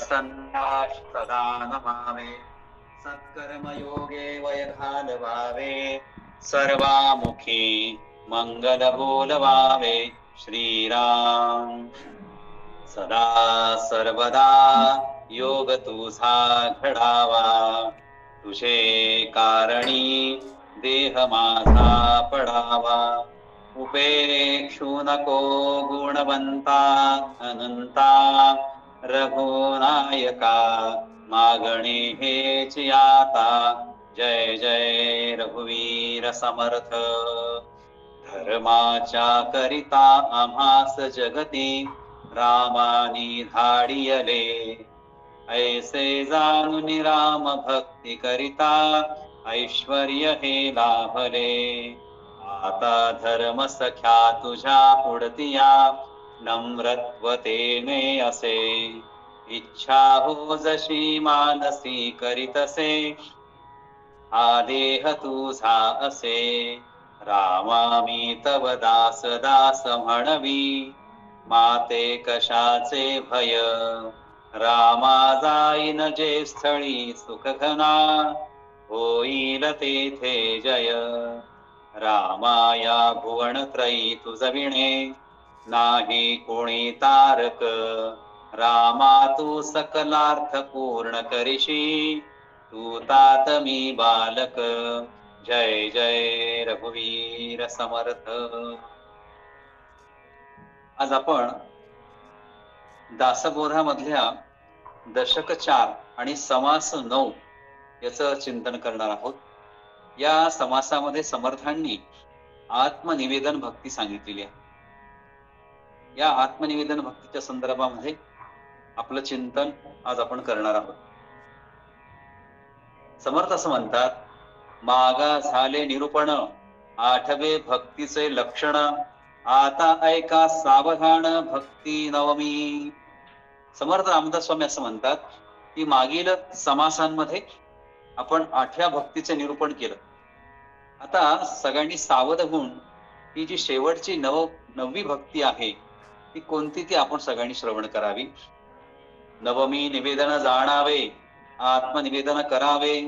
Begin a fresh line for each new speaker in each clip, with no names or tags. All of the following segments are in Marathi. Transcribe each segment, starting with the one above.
प्रसन्नास्तदा नमामि सत्कर्मयोगे वयघालवावे सर्वामुखी मंगल बोलवावे श्रीराम सदा सर्वदा योग तुझा घडावा तुझे कारणी देह माझा पडावा उपेक्षू नको गुणवंता अनंता रघुनायका मागणे हेच याता जय जय रघुवीर समर्थ धर्माच्या करिता आम्हास जगती रामानी धाडियले ऐसे जाणून राम भक्ती करिता ऐश्वर्य हे लाभले आता धर्म सख्या तुझ्या पुढतिया नम्रत्वतेने असे इच्छा हो जशी मानसी करीतसे हा देह तुझा असे रामा मी तव दास दास म्हणवी माते कशाचे भय रामा जाईन जे स्थळी सुख घना होईल तेथे जय रामा या भुवन त्रयी तुझ विणे नाही कोणी तारक रामा तू सकलार्थ पूर्ण करिशी तू तात मी बालक जय जय रघुवीर समर्थ. आज आपण दासबोधामधल्या दशक 4 आणि समास 9 याचं चिंतन करणार आहोत. या समासामध्ये समर्थांनी आत्मनिवेदन भक्ती सांगितलेली आहे. या आत्मनिवेदन भक्तीच्या संदर्भामध्ये आपलं चिंतन आज आपण करणार आहोत. समर्थ असं म्हणतात, मागा झाले निरूपण 8वे भक्तीचे लक्षण आता ऐका सावधान भक्ती नवमी. समर्थ रामदास स्वामी असं म्हणतात की मागील समासांमध्ये आपण 8व्या भक्तीचे निरूपण केलं. आता सगळ्यांनी सावध होऊन ही जी शेवटची 9वी भक्ती आहे ती कोणती ती आपण सगळ्यांनी श्रवण करावी. नवमी निवेदन जाणावे आत्मनिवेदन करावे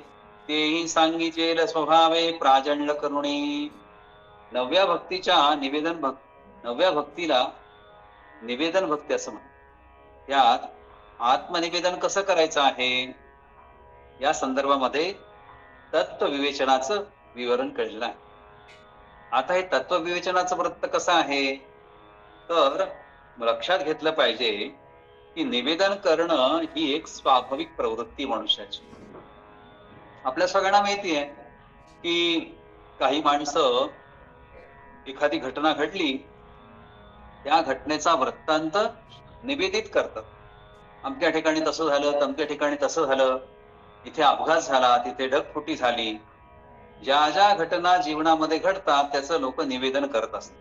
तेही सांगितलेल स्वभावे प्राजंड करुणी. 9व्या भक्तीच्या 9व्या भक्तीला निवेदन भक्ती असं म्हणतात. यात आत्मनिवेदन कसं करायचं आहे या संदर्भामध्ये तत्व विवेचनाचं विवरण कळलेलं आहे. आता हे तत्व विवेचनाचं वृत्त कसं आहे तर लक्षात घेतलं पाहिजे की निवेदन करणं ही एक स्वाभाविक प्रवृत्ती मनुष्याची. आपल्या सगळ्यांना माहिती आहे की काही माणसं एखादी घटना घडली त्या घटनेचा वृत्तांत निवेदित करतात. अमक्या ठिकाणी तसं झालं, तमक्या ठिकाणी तसं झालं, इथे अपघात झाला, तिथे ढगफुटी झाली. ज्या ज्या घटना जीवनामध्ये घडतात त्याचं लोक निवेदन करत असतात.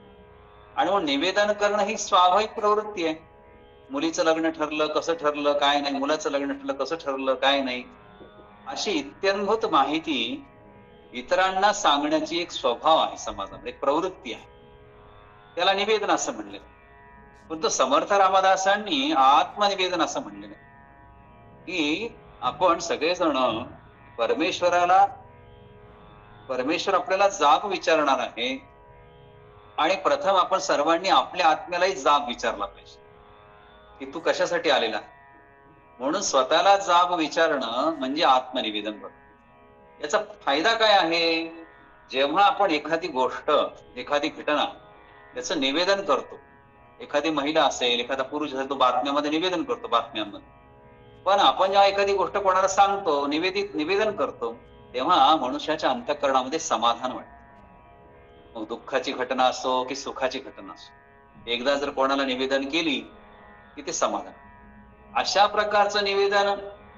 आणि मग निवेदन करणं ही स्वाभाविक प्रवृत्ती आहे. मुलीचं लग्न ठरलं कसं ठरलं काय नाही, मुलाचं लग्न ठरलं कसं ठरलं काय नाही, अशी इत्यंभूत माहिती इतरांना सांगण्याची एक स्वभाव आहे समाजामध्ये, एक प्रवृत्ती आहे. त्याला निवेदन असं म्हणलेलं. पण तो समर्थ रामदासांनी आत्मनिवेदन असं म्हणलेलं की आपण सगळेजण परमेश्वर आपल्याला जाब विचारणार आहे आणि प्रथम आपण सर्वांनी आपल्या आत्म्यालाही जाब विचारला पाहिजे की तू कशासाठी आलेला. म्हणून स्वतःला जाब विचारणं म्हणजे आत्मनिवेदन बघ. याचा फायदा काय आहे, जेव्हा आपण एखादी गोष्ट एखादी घटना याचं निवेदन करतो, एखादी महिला असेल एखादा पुरुष असेल तो बातम्यामध्ये निवेदन करतो बातम्यांमध्ये, पण आपण जेव्हा एखादी गोष्ट कोणाला सांगतो निवेदन करतो तेव्हा मनुष्याच्या अंतःकरणामध्ये समाधान वाटतं. मग दुःखाची घटना असो की सुखाची घटना असो, एकदा जर कोणाला निवेदन केली की ते समाधान. अशा प्रकारचं निवेदन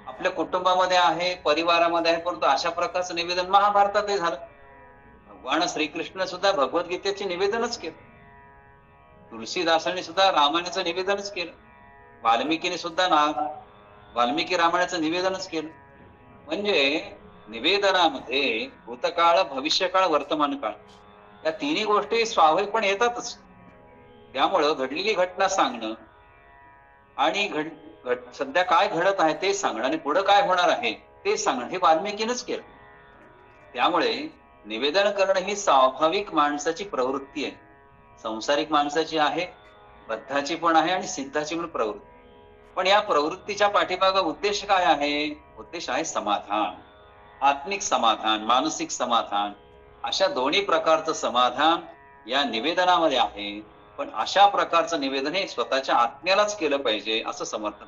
आपल्या कुटुंबामध्ये आहे, परिवारामध्ये आहे, परंतु अशा प्रकारचं निवेदन महाभारतातही झालं. भगवान श्रीकृष्ण सुद्धा भगवद्गीतेचे निवेदनच केलं. तुलसीदासांनी सुद्धा रामायणाचं निवेदनच केलं. वाल्मिकी रामायणाचं निवेदनच केलं. म्हणजे निवेदनामध्ये भूतकाळ, भविष्यकाळ, वर्तमान काळ या तिन्ही गोष्टी स्वाभाविकपणे येतातच. त्यामुळं घडलेली घटना सांगणं आणि सध्या काय घडत आहे ते सांगणं आणि पुढे काय होणार आहे ते सांगणं हे वाल्मिकीनच केलं. त्यामुळे निवेदन करणं ही स्वाभाविक माणसाची प्रवृत्ती आहे. संसारिक माणसाची आहे, बद्धाची पण आहे आणि सिद्धाची पण प्रवृत्ती. पण या प्रवृत्तीच्या पाठीमागे उद्देश काय आहे? उद्देश आहे समाधान, आत्मिक समाधान, मानसिक समाधान. अशा दोन्ही प्रकारचं समाधान या निवेदनामध्ये आहे. पण अशा प्रकारचं निवेदन हे स्वतःच्या आत्म्यालाच केलं पाहिजे असं समर्थन.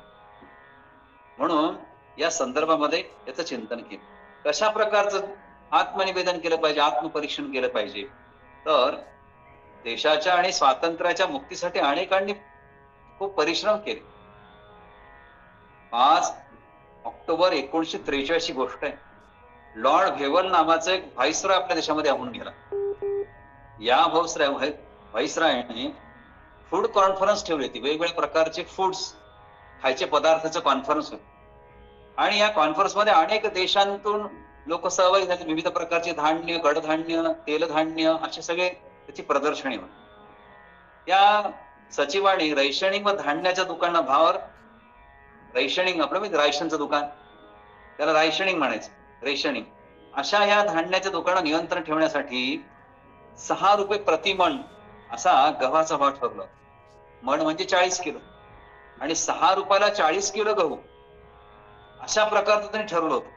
म्हणून या संदर्भामध्ये याचं चिंतन केलं. कशा प्रकारचं आत्मनिवेदन केलं पाहिजे, आत्मपरीक्षण केलं पाहिजे? तर देशाच्या आणि स्वातंत्र्याच्या मुक्तीसाठी अनेकांनी खूप परिश्रम केले. 5 ऑक्टोबर 1943 ची गोष्ट आहे. लॉर्ड व्हेवल नावाचा एक व्हाईसरॉय आपल्या देशामध्ये होऊन गेला. या व्हाईसरॉयने फूड कॉन्फरन्स ठेवली होती. वेगवेगळ्या प्रकारचे फूड्स, खायचे पदार्थाचं कॉन्फरन्स होते. आणि या कॉन्फरन्स मध्ये अनेक देशांतून लोक सहभागी झाले. विविध प्रकारचे धान्य, कडधान्य, तेलधान्य असे सगळे त्याची प्रदर्शनी होती. त्या सचिवाने रेशनिंग व धान्याच्या दुकानावर, रेशनिंग आपलं म्हणजे राशनचं दुकान, त्याला राशनिंग म्हणायचं, रेशनिंग, अशा या धान्याच्या दुकानावर नियंत्रण ठेवण्यासाठी 6 रुपये प्रतिमण असा गव्हाचा भाव ठरला. मण म्हणजे 40 किलो आणि 6 रुपयाला 40 किलो गहू अशा प्रकारचं त्यांनी ठरवलं होतं.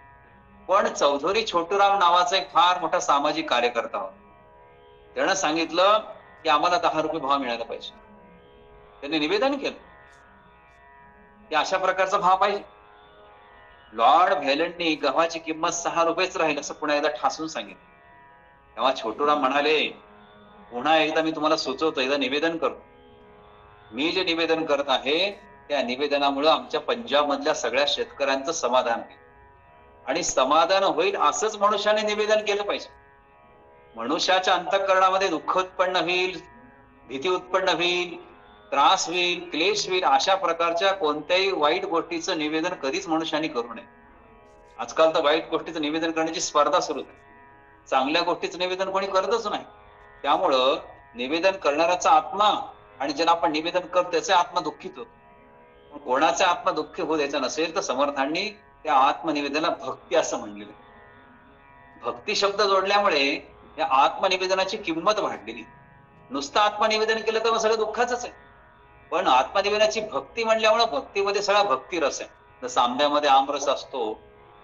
पण चौधरी छोटूराम नावाचा एक फार मोठा सामाजिक कार्यकर्ता होता. त्यानं सांगितलं की आम्हाला 10 रुपये भाव मिळाला पाहिजे. त्यांनी निवेदन केलं की अशा प्रकारचा भाव पाहिजे. लॉर्ड व्हेलननी गव्हाची किंमत 6 रुपयेच राहील असं पुन्हा एकदा ठासून सांगितलं. तेव्हा छोटूराम म्हणाले, पुन्हा एकदा मी तुम्हाला सुचवतो, एकदा निवेदन करतो. मी जे निवेदन करत आहे त्या निवेदनामुळे आमच्या पंजाब मधल्या सगळ्या शेतकऱ्यांचं समाधान होईल आणि समाधान होईल असंच मनुष्याने निवेदन केलं पाहिजे. मनुष्याच्या अंतःकरणामध्ये दुःख उत्पन्न होईल, भीती उत्पन्न होईल, त्रास होईल, क्लेश होईल, अशा प्रकारच्या कोणत्याही वाईट गोष्टीचं निवेदन कधीच मनुष्याने करू नये. आजकाल तर वाईट गोष्टीचं निवेदन करण्याची स्पर्धा सुरू आहे. चांगल्या गोष्टीचं निवेदन कोणी करतच नाही. त्यामुळं निवेदन करणाऱ्याचा आत्मा आणि ज्याला आपण निवेदन करतो त्याचा आत्मा दुःखित होतो. कोणाचा आत्मा दुःखी होऊ द्यायचा नसेल तर समर्थांनी त्या आत्मनिवेदनाला भक्ती असं म्हणलेलं. भक्ती शब्द जोडल्यामुळे या आत्मनिवेदनाची किंमत वाढलेली. नुसतं आत्मनिवेदन केलं तर मग सगळं दुःखाच आहे. पण आत्मनिवेदनाची भक्ती म्हणल्यामुळे भक्तीमध्ये सगळा भक्ती रस आहे. जसं आंब्यामध्ये आमरस असतो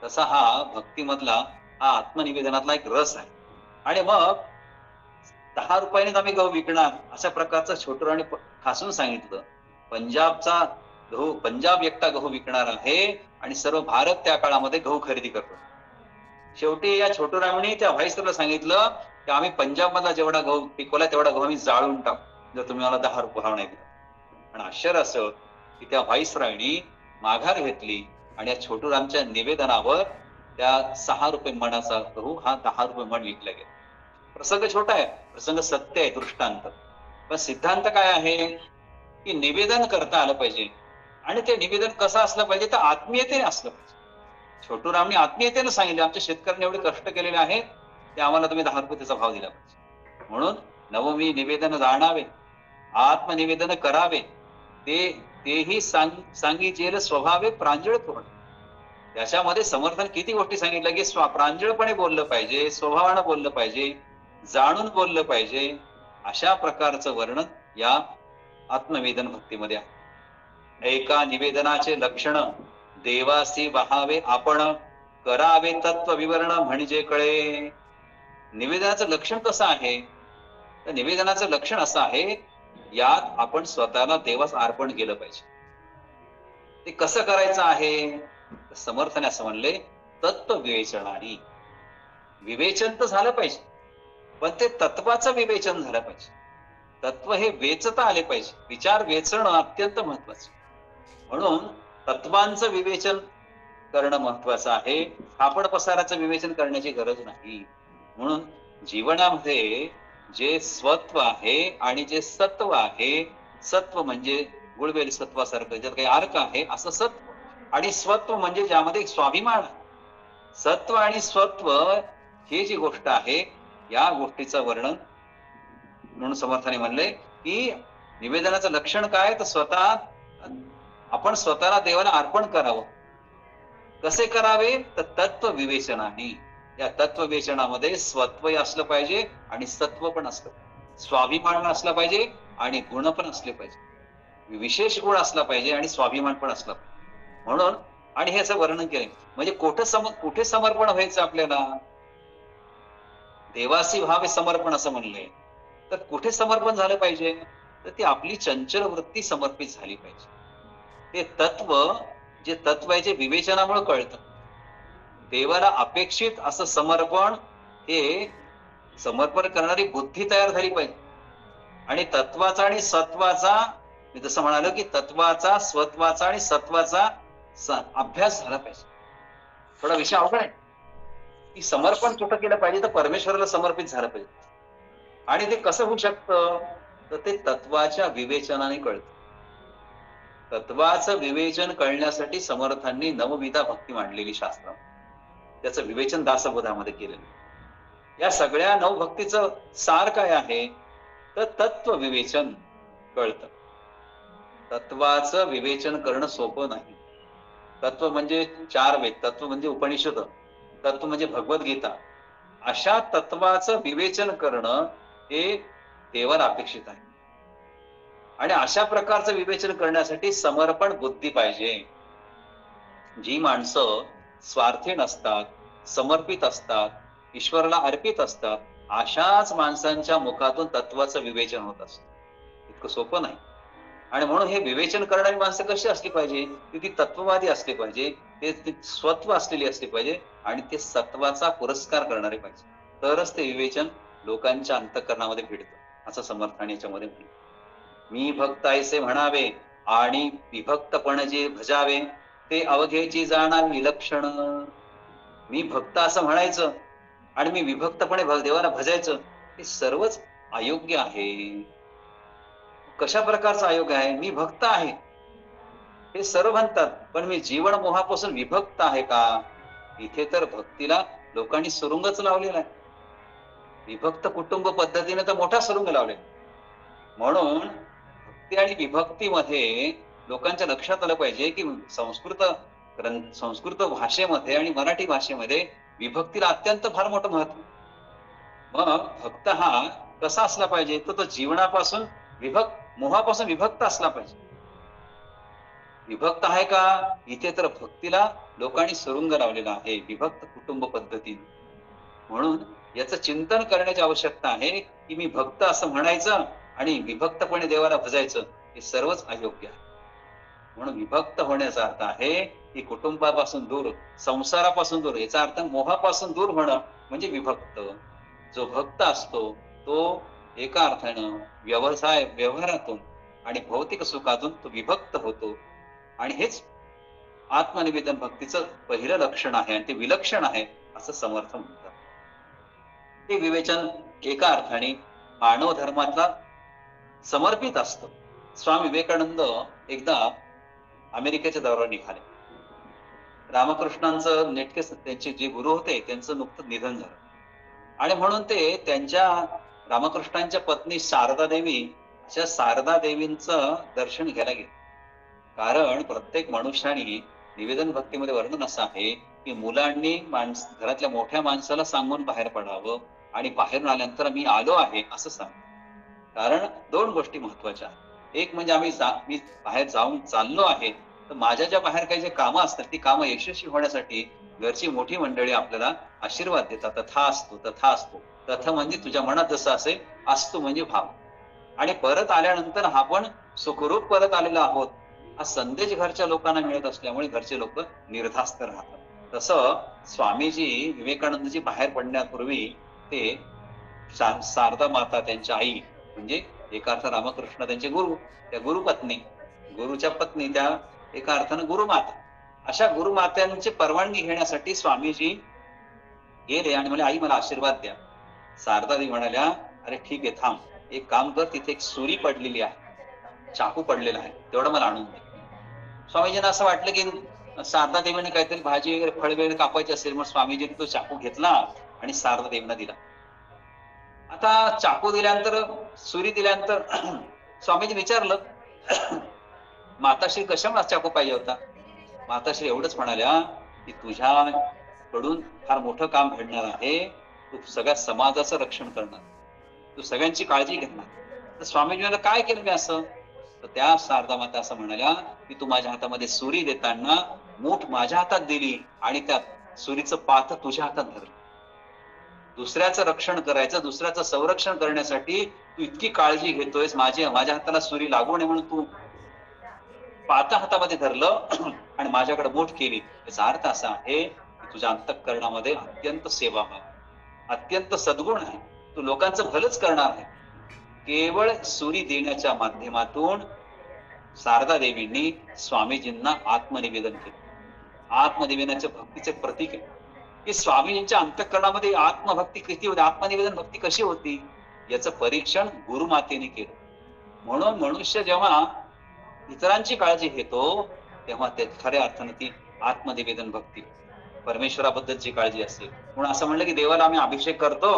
तसा हा भक्तीमधला हा आत्मनिवेदनातला एक रस आहे. आणि मग 10 रुपयानेच आम्ही गहू विकणार अशा प्रकारचं छोटूराणी ठासून सांगितलं. पंजाबचा गहू, पंजाब एकटा गहू विकणार आहे आणि सर्व भारत त्या काळामध्ये गहू खरेदी करतो. शेवटी या छोटूरामने त्या व्हाईसरॉयला सांगितलं की आम्ही पंजाब मधला जेवढा गहू पिकवला तेवढा गहू आम्ही जाळून टाकू जर तुम्ही मला 10 रुपये भाव नाही दिला. पण आश्चर्य असं की त्या व्हाईसरॉयनी माघार घेतली आणि या छोटूरामच्या निवेदनावर त्या 6 रुपये मणाचा गहू हा 10 रुपये मण विकला गेला. प्रसंग छोटा आहे, प्रसंग सत्य आहे, दृष्टांत. पण सिद्धांत काय आहे की निवेदन करता आलं पाहिजे. आणि ते निवेदन कसं असलं पाहिजे तर आत्मीयतेने असलं पाहिजे. छोटूरामने आत्मीयतेने सांगितले आमच्या शेतकऱ्यांनी एवढे कष्ट केलेले आहेत ते आम्हाला तुम्ही 10 रुपये त्याचा भाव दिला पाहिजे. म्हणून नवमी निवेदन जाणावे, आत्मनिवेदन करावे, तेही सांगितलेलं स्वभावे प्रांजळ पूर्ण. त्याच्यामध्ये समर्थन किती गोष्टी सांगितलं की प्रांजळपणे बोललं पाहिजे, स्वभावानं बोललं पाहिजे, जाणून बोललं पाहिजे. अशा प्रकारचं वर्णन या आत्मनिवेदन भक्तीमध्ये आहे. एका निवेदनाचे लक्षण देवासी वहावे आपण, करावे तत्व विवरण म्हणजे कळे. निवेदनाचं लक्षण कसं आहे तर निवेदनाचं लक्षण असं आहे यात आपण स्वतःला देवास अर्पण केलं पाहिजे. ते कसं करायचं आहे समर्थने असं म्हणले, तत्व विवेचनाने. विवेचन तर झालं पाहिजे पण ते तत्वाचं विवेचन झालं पाहिजे. तत्व हे वेचता आले पाहिजे. विचार वेचणं अत्यंत महत्वाचं. म्हणून तत्वांचं विवेचन करणं महत्वाचं आहे. फापड पसाराचं विवेचन करण्याची गरज नाही. म्हणून जीवनामध्ये जे स्वत्व आहे आणि जे सत्व आहे, सत्व म्हणजे गुळवेल सत्वासारखं ज्यात काही अर्क आहे असं सत्व, आणि स्वत्व म्हणजे ज्यामध्ये स्वाभिमान आहे. सत्व आणि स्वत्व हे जी गोष्ट आहे या गोष्टीचं वर्णन म्हणून समर्थाने म्हणले की निवेदनाचं लक्षण काय तर स्वतः आपण स्वतःला देवाला अर्पण करावं. कसे करावे? तर तत्व विवेचनाने. या तत्व विवेचनामध्ये स्वत्व असलं पाहिजे आणि सत्व पण असलं पाहिजे, स्वाभिमान असला पाहिजे आणि गुण पण असले पाहिजे, विशेष गुण असला पाहिजे आणि स्वाभिमान पण असला पाहिजे. म्हणून आणि हे असं वर्णन केलं म्हणजे कुठे समर्पण व्हायचं आपल्याला? देवासी भावे समर्पण असं म्हणलंय. तर कुठे समर्पण झालं पाहिजे? तर ती आपली चंचल वृत्ती समर्पित झाली पाहिजे. ते तत्व जे तत्व आहे जे विवेचनामुळे कळतं. देवाला अपेक्षित असं समर्पण हे समर्पण करणारी बुद्धी तयार झाली पाहिजे. आणि तत्वाचा आणि सत्वाचा, मी जसं म्हणालो की तत्वाचा, स्वत्वाचा आणि सत्वाचा अभ्यास झाला पाहिजे. थोडा विषय अवघड आहे की समर्पण कुठं केलं पाहिजे? तर परमेश्वराला समर्पित झालं पाहिजे. आणि ते कसं होऊ शकतं? तर ते तत्वाच्या विवेचनाने कळतं. तत्वाचं विवेचन कळण्यासाठी समर्थांनी नवविधा भक्ती मांडलेली शास्त्र, त्याचं विवेचन दासबोधामध्ये केलेलं. या सगळ्या नवभक्तीचं सार काय आहे? तर तत्व विवेचन कळतं. तत्वाचं विवेचन करणं सोपं नाही. तत्व म्हणजे 4 वेद, तत्व म्हणजे उपनिषद, तत्व म्हणजे भगवद्गीता. अशा तत्वाचं विवेचन करणं हे देवाला अपेक्षित आहे. आणि अशा प्रकारचं विवेचन करण्यासाठी समर्पण बुद्धी पाहिजे. जी माणसं स्वार्थी नसतात, समर्पित असतात, ईश्वराला अर्पित असतात, अशाच माणसांच्या मुखातून तत्वाचं विवेचन होत असतं. इतकं सोपं नाही. आणि म्हणून हे विवेचन करणारी माणसं कशी असली पाहिजे? ती तत्ववादी असली पाहिजे, ते स्वत्व असलेली असली पाहिजे आणि ते सत्वाचा पुरस्कार करणारे पाहिजे. तरच ते विवेचन लोकांच्या अंतःकरणामध्ये भिडतं, असं समर्थाने याच्यामध्ये म्हणलं. मी भक्त ऐसे म्हणावे आणि विभक्तपण जे भजावे, ते अवघेची जाणावी विलक्षण. मी भक्त असं म्हणायचं आणि मी विभक्तपणे देवाला भजायचं, हे सर्वच अयोग्य आहे. कशा प्रकारचं अयोग्य आहे? मी भक्त आहे हे सर्व म्हणतात, पण मी जीवन मोहापासून विभक्त आहे का? इथे तर भक्तीला लोकांनी सुरुंगच लावलेला आहे. विभक्त कुटुंब पद्धतीने तर मोठा सुरुंग लावलेला. म्हणून भक्ती आणि विभक्तीमध्ये लोकांच्या लक्षात आलं पाहिजे की संस्कृत भाषेमध्ये आणि मराठी भाषेमध्ये विभक्तीला अत्यंत फार मोठं महत्व. मग भक्त हा कसा असला पाहिजे? तर तो जीवनापासून मोहापासून विभक्त असला पाहिजे. विभक्त आहे का? इथे तर भक्तीला लोकांनी सुरुंग लावलेला आहे विभक्त कुटुंब पद्धतीने. म्हणून याचं चिंतन करण्याची आवश्यकता आहे की मी भक्त असं म्हणायचं आणि विभक्तपणे देवाला भजायचं, हे सर्वच अयोग्य आहे. म्हणून विभक्त होण्याचा अर्थ आहे की कुटुंबापासून दूर, संसारापासून दूर, याचा अर्थ मोहापासून दूर होणं म्हणजे विभक्त. जो भक्त असतो तो एका अर्थानं व्यवहारातून आणि भौतिक सुखातून तो विभक्त होतो. आणि हेच आत्मनिवेदन भक्तीचं पहिलं लक्षण आहे आणि ते विलक्षण आहे असं समर्थ म्हणतात. ते विवेचन एका अर्थाने मानव धर्मातला समर्पित असतं. स्वामी विवेकानंद एकदा अमेरिकेच्या दौऱ्यावर निघाले. रामकृष्णांचं नेटके त्यांचे जे गुरु होते त्यांचं नुकतंच निधन झालं आणि म्हणून ते त्यांच्या रामकृष्णांच्या पत्नी शारदा देवी, अशा शारदा देवींचं दर्शन घ्यायला गेले. कारण प्रत्येक मनुष्याने निवेदन भक्तीमध्ये वर्णन असं आहे की मुलांनी घरातल्या मोठ्या माणसाला सांगून बाहेर पडावं आणि बाहेरून आल्यानंतर मी आलो आहे असं सांग. कारण 2 गोष्टी महत्वाच्या आहेत. एक म्हणजे मी बाहेर जाऊन चाललो आहे, तर माझ्या ज्या बाहेर काही जे कामं असतात ती कामं यशस्वी होण्यासाठी घरची मोठी मंडळी आपल्याला आशीर्वाद देतात. तथा असतो, तथा असतो. तथ म्हणजे तुझ्या मनात जसं असेल, असतो म्हणजे भाव. आणि परत आल्यानंतर आपण सुखरूप परत आलेलो आहोत हा संदेश घरच्या लोकांना मिळत असल्यामुळे घरचे लोक निर्धास्त राहतात. तसं स्वामीजी विवेकानंदजी बाहेर पडण्यापूर्वी ते शारदा माता त्यांच्या आई, म्हणजे एका अर्थ रामकृष्ण त्यांचे गुरु, त्या गुरुपत्नी, गुरुच्या पत्नी त्या एका अर्थानं गुरुमाता, अशा गुरुमात्यांची परवानगी घेण्यासाठी स्वामीजी गेले आणि म्हणे आई मला आशीर्वाद द्या. शारदादेवी म्हणाल्या अरे ठीक आहे थांब, एक काम कर, तिथे एक सुरी पडलेली आहे, चाकू पडलेला आहे, तेवढं मला आणून दे. स्वामीजींना असं वाटलं की शारदा देवीने काहीतरी भाजी वगैरे फळ वगैरे कापायची असेल, मग स्वामीजींनी तो चाकू घेतला आणि शारदा देवींना दिला. आता चाकू दिल्यानंतर, सुरी दिल्यानंतर स्वामीजी विचारलं माताश्री कशामुळे चाकू पाहिजे होता? माताश्री एवढंच म्हणाल्या की तुझ्याकडून फार मोठं काम घडणार आहे, तू सगळ्या समाजाचं रक्षण करणार, तू सगळ्यांची काळजी घेणार. तर स्वामीजीला काय केलं मी असं? तर त्या शारदा माता असं म्हणाल्या की तू माझ्या हातामध्ये सुरी देताना मूठ माझ्या हातात दिली आणि त्या सुरीचं पात तुझ्या हातात धरलं. दुसऱ्याचं रक्षण करायचं, दुसऱ्याचं संरक्षण करण्यासाठी तू इतकी काळजी घेतोयस, माझ्या हाताला सुरी लागू नये म्हणून तू पाता हातामध्ये धरलं आणि माझ्याकडे मूठ केली. याचा अर्थ असा आहे की तुझ्या अंतःकरणामध्ये अत्यंत सेवाभाव, अत्यंत सद्गुण आहे, तू लोकांचं भलंच करणार आहे. केवळ सुरी देण्याच्या माध्यमातून शारदा देवींनी स्वामीजींना आत्मनिवेदन केलं. आत्मनिवेदनाच्या भक्तीचे प्रतीक आहे की स्वामीजींच्या अंतःकरणामध्ये आत्मभक्ती किती होती, आत्मनिवेदन भक्ती कशी होती, याचं परीक्षण गुरुमातेने केलं. म्हणून मनुष्य जेव्हा इतरांची काळजी घेतो तेव्हा ते खऱ्या अर्थाने ती आत्मनिवेदन भक्ती, परमेश्वराबद्दलची काळजी असते. म्हणून असं म्हणलं की देवाला आम्ही अभिषेक करतो,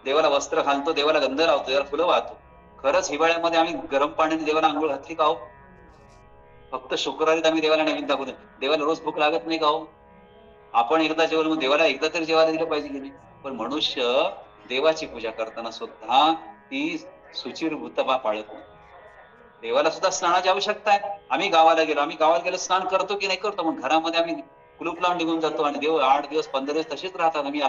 देवाला वस्त्र घालतो, देवाला गंध लावतो, देवाला फुलं वाहतो. खरंच हिवाळ्यामध्ये आम्ही गरम पाण्याने देवाला आंघोळ घातली का हो? फक्त शुक्रवारीत आम्ही देवाला नैवेद्य दाखवतो. देवाला रोज भूक लागत नाही का हो? आपण एकदा जेवलं मग देवाला एकदा तरी जेवायला दिलं पाहिजे की नाही? पण मनुष्य देवाची पूजा करताना सुद्धा ती शुचिर्भूतपा पाळत नाही. देवाला सुद्धा स्नानाची आवश्यकता आहे. आम्ही गावाला गेलो स्नान करतो की नाही करतो? मग घरामध्ये आम्ही कुलूप लावून निघून जातो आणि देव 8 दिवस 15 दिवस तसेच राहतात. आम्ही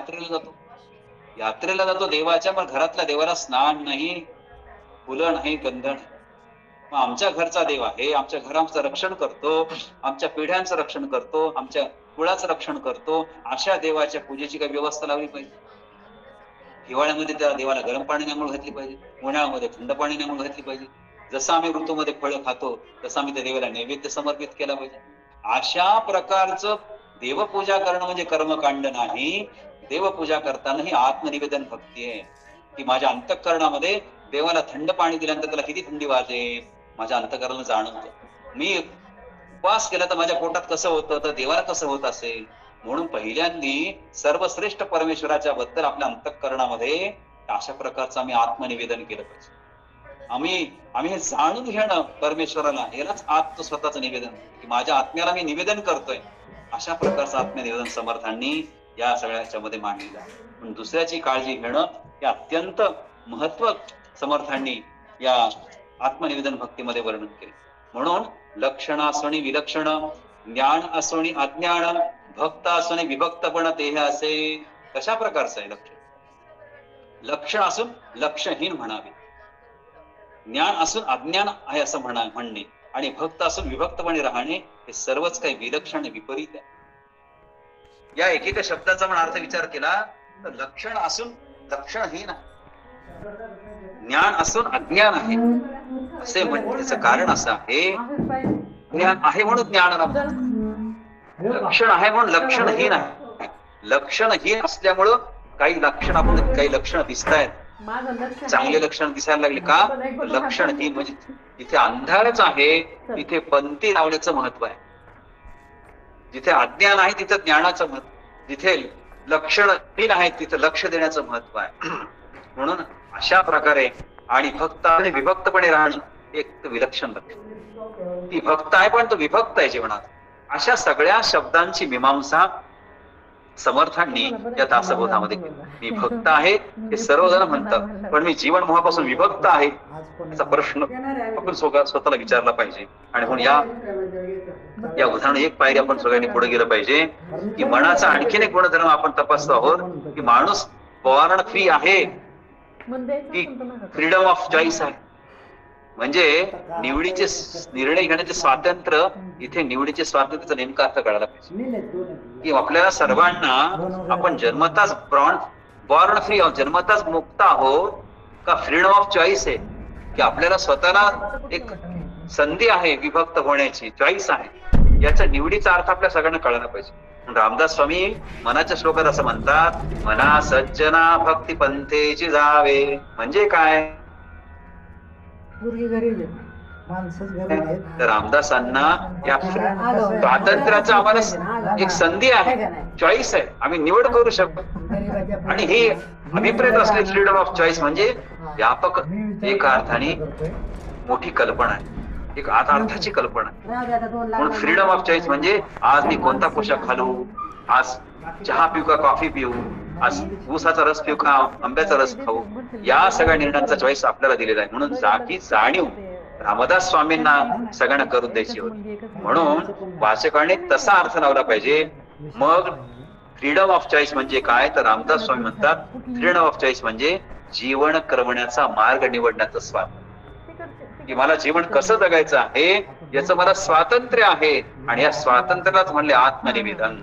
यात्रेला जातो देवाच्या, मग घरातल्या देवाला स्नान नाही, फुलं नाही, गंध नाही. मग आमच्या घरचा देव आहे, आमच्या घराचं रक्षण करतो, आमच्या पिढ्यांचं रक्षण करतो, आमच्या कुळाचं रक्षण करतो. अशा देवाच्या पूजेची काही व्यवस्था लावली पाहिजे. हिवाळ्यामध्ये त्या देवाला गरम पाण्याने आंघोळ घातली पाहिजे, उन्हाळ्यामध्ये थंड पाण्याने आंघोळ घातली पाहिजे. जसं आम्ही ऋतूमध्ये फळं खातो तसं आम्ही त्या देवाला नैवेद्य समर्पित केला पाहिजे. अशा प्रकारचं देवपूजा करणं म्हणजे कर्मकांड नाही. देवपूजा करताना ही आत्मनिवेदन भक्ती आहे की माझ्या अंतःकरणामध्ये देवाला थंड पाणी दिल्यानंतर त्याला किती थंडी वाजेल माझ्या अंतःकरणाला जाणवतं. मी उपवास केला तर माझ्या पोटात कसं होतं, तर देवाला कसं होत असेल. म्हणून पहिल्यांदी सर्वश्रेष्ठ परमेश्वराच्या बद्दल आपल्या अंतःकरणामध्ये अशा प्रकारचं आम्ही आत्मनिवेदन केलं पाहिजे. आम्ही हे जाणून घेणं परमेश्वराला, यालाच आत्म स्वतःचं निवेदन की माझ्या आत्म्याला मी निवेदन करतोय. अशा प्रकारचं आत्मनिवेदन समर्थांनी या सगळ्याच्या मध्ये मांडलेलं आहे. पण दुसऱ्याची काळजी घेणं हे अत्यंत महत्व समर्थांनी या आत्मनिवेदन भक्तीमध्ये वर्णन केले. म्हणून लक्षण असोनी विलक्षण, ज्ञान असोनी अज्ञान, भक्त असोनी विभक्तपण तेह असे. कशा प्रकारचं आहे लक्षण? लक्षण असून लक्षहीन म्हणावे, ज्ञान असून अज्ञान आहे असं म्हणणे, आणि भक्त असून विभक्तपणे राहणे, हे सर्वच काही विलक्षण विपरीत आहे. या एकेका शब्दाचा पण अर्थ विचार केला तर लक्षण असून लक्षणहीन आहे, ज्ञान असून अज्ञान आहे असे म्हणण्याचं कारण असं आहे, ज्ञान आहे म्हणून ज्ञान नाही, लक्षण आहे म्हणून लक्षणहीन आहे. लक्षणहीन असल्यामुळं काही लक्षणं दिसतायत, चांगले लक्षण दिसायला लागले का? लक्षणहीन म्हणजे जिथे अंधारच आहे तिथे पंथी लावण्याचं महत्व आहे, जिथे अज्ञान आहे तिथे ज्ञानाचं महत्व, जिथे लक्षणहीन आहे तिथे लक्ष देण्याचं महत्व आहे. म्हणून अशा प्रकारे आणि भक्त आणि विभक्तपणे राहणं एक विलक्षण लक्षण. ती भक्त आहे पण तो विभक्त आहे जीवनात. अशा सगळ्या शब्दांची मीमांसा समर्थांनी या दासबोधामध्ये केली. मी भक्त आहे हे सर्वजण म्हणतात, पण मी जीवन मोहापासून विभक्त आहे याचा प्रश्न आपण स्वतःला विचारला पाहिजे. आणि म्हणून या उदाहरण एक पायरी आपण सगळ्यांनी पुढे गेलं पाहिजे की मनाचा आणखीन एक गुणधर्म आपण तपासतो आहोत की माणूस बॉर्न फ्री आहे की फ्रीडम ऑफ चॉईस आहे. म्हणजे निवडीचे निर्णय घेण्याचे स्वातंत्र्य, इथे निवडीचे स्वातंत्र्याचा नेमका अर्थ कळायला पाहिजे की आपल्याला सर्वांना आपण जन्मताच बॉर्न फ्री आहोत, जन्मताच मुक्त आहोत का फ्रीडम ऑफ चॉईस आहे की आपल्याला स्वतःला एक संधी आहे विभक्त होण्याची, चॉईस आहे. याचा निवडीचा अर्थ आपल्या सगळ्यांना कळायला पाहिजे. रामदास स्वामी मनाच्या श्लोकात असं म्हणतात, मना सज्जना भक्ती पंथेची जावे. म्हणजे काय? तर रामदासांना या स्वातंत्र्याचा आम्हाला एक संधी आहे, चॉईस आहे, आम्ही निवड करू शकतो. आणि ही अभिप्रेत असलेली फ्रीडम ऑफ चॉईस म्हणजे व्यापक एका अर्थाने मोठी कल्पना आहे, एक अर्थाची कल्पना. म्हणून फ्रीडम ऑफ चॉईस म्हणजे आज मी कोणता पोशाख घालू, आज चहा पिऊ का कॉफी पिऊ, आज ऊसाचा रस पिऊ का आंब्याचा रस खाऊ, या सगळ्या निर्णयांचा चॉईस आपल्याला दिलेला आहे. म्हणून जागी जाणीव रामदास स्वामींना सगळ्यांना करून द्यायची होती. म्हणून वाचकाने तसा अर्थ लावला पाहिजे. मग फ्रीडम ऑफ चॉईस म्हणजे काय, तर रामदास स्वामी म्हणतात फ्रीडम ऑफ चॉईस म्हणजे जीवन करवण्याचा मार्ग निवडण्याचं स्वातंत्र्य, की मला जीवन कसं जगायचं आहे याचं मला स्वातंत्र्य आहे. आणि या स्वातंत्र्यालाच म्हणले आत्मनिवेदन.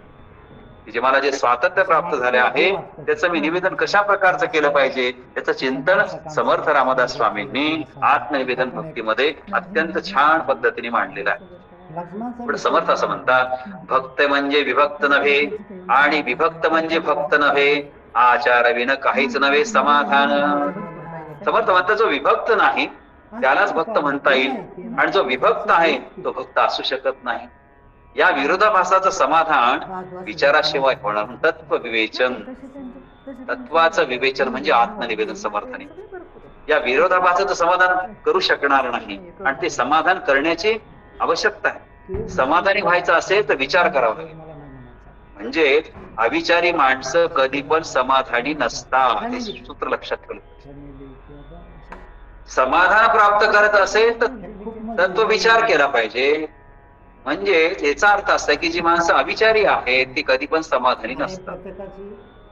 जे मला जे स्वातंत्र्य प्राप्त झाले आहे त्याचं मी निवेदन कशा प्रकारचं केलं पाहिजे याचं चिंतन समर्थ रामदास स्वामींनी आत्मनिवेदन भक्तीमध्ये अत्यंत छान पद्धतीने मांडलेलं आहे. पण समर्थ असं म्हणतात, भक्त म्हणजे विभक्त नव्हे आणि विभक्त म्हणजे भक्त नव्हे, आचार विन काहीच नव्हे समाधान. समर्थ म्हणतात जो विभक्त नाही त्यालाच भक्त म्हणता येईल, आणि जो विभक्त आहे तो भक्त असू शकत नाही. या विरोधाभासाचं समाधान विचाराशिवाय होणार. तत्व विवेचन, तत्वाचं विवेचन म्हणजे आत्मनिवेदन समर्थाने. या विरोधाभासाचं समाधान करू शकणार नाही, आणि ते समाधान करण्याची आवश्यकता आहे. समाधानी व्हायचं असेल तर विचार करावा लागेल. म्हणजे अविचारी माणसं कधी पण समाधानी नसतात, हे सूत्र लक्षात ठेवलं. समाधान प्राप्त करत असेल तर तत्व विचार केला पाहिजे. म्हणजे याचा अर्थ असा की जी माणसं अविचारी आहेत ती कधी पण समाधानी नसतात.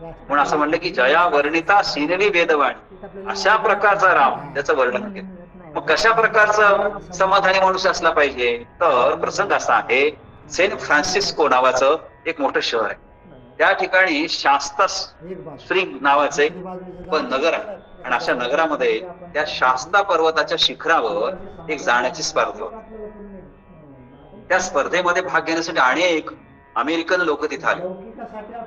म्हणून असं म्हणलं की जया वर्णिता शिनली वेदवाणी, अशा प्रकारचा राम त्याचं वर्णन केलं. मग कशा प्रकारचं समाधानी मनुष्य असला पाहिजे, तर प्रसंग असा आहे, सेंट फ्रान्सिस्को नावाचं एक मोठं शहर आहे. त्या ठिकाणी शास्ता स्प्रिंग नावाचं एक नगर आहे, आणि अशा नगरामध्ये त्या शास्ता पर्वताच्या शिखरावर एक जाण्याची स्पर्धा होती. त्या स्पर्धेमध्ये भाग घेण्यासाठी अनेक अमेरिकन लोक तिथे आले.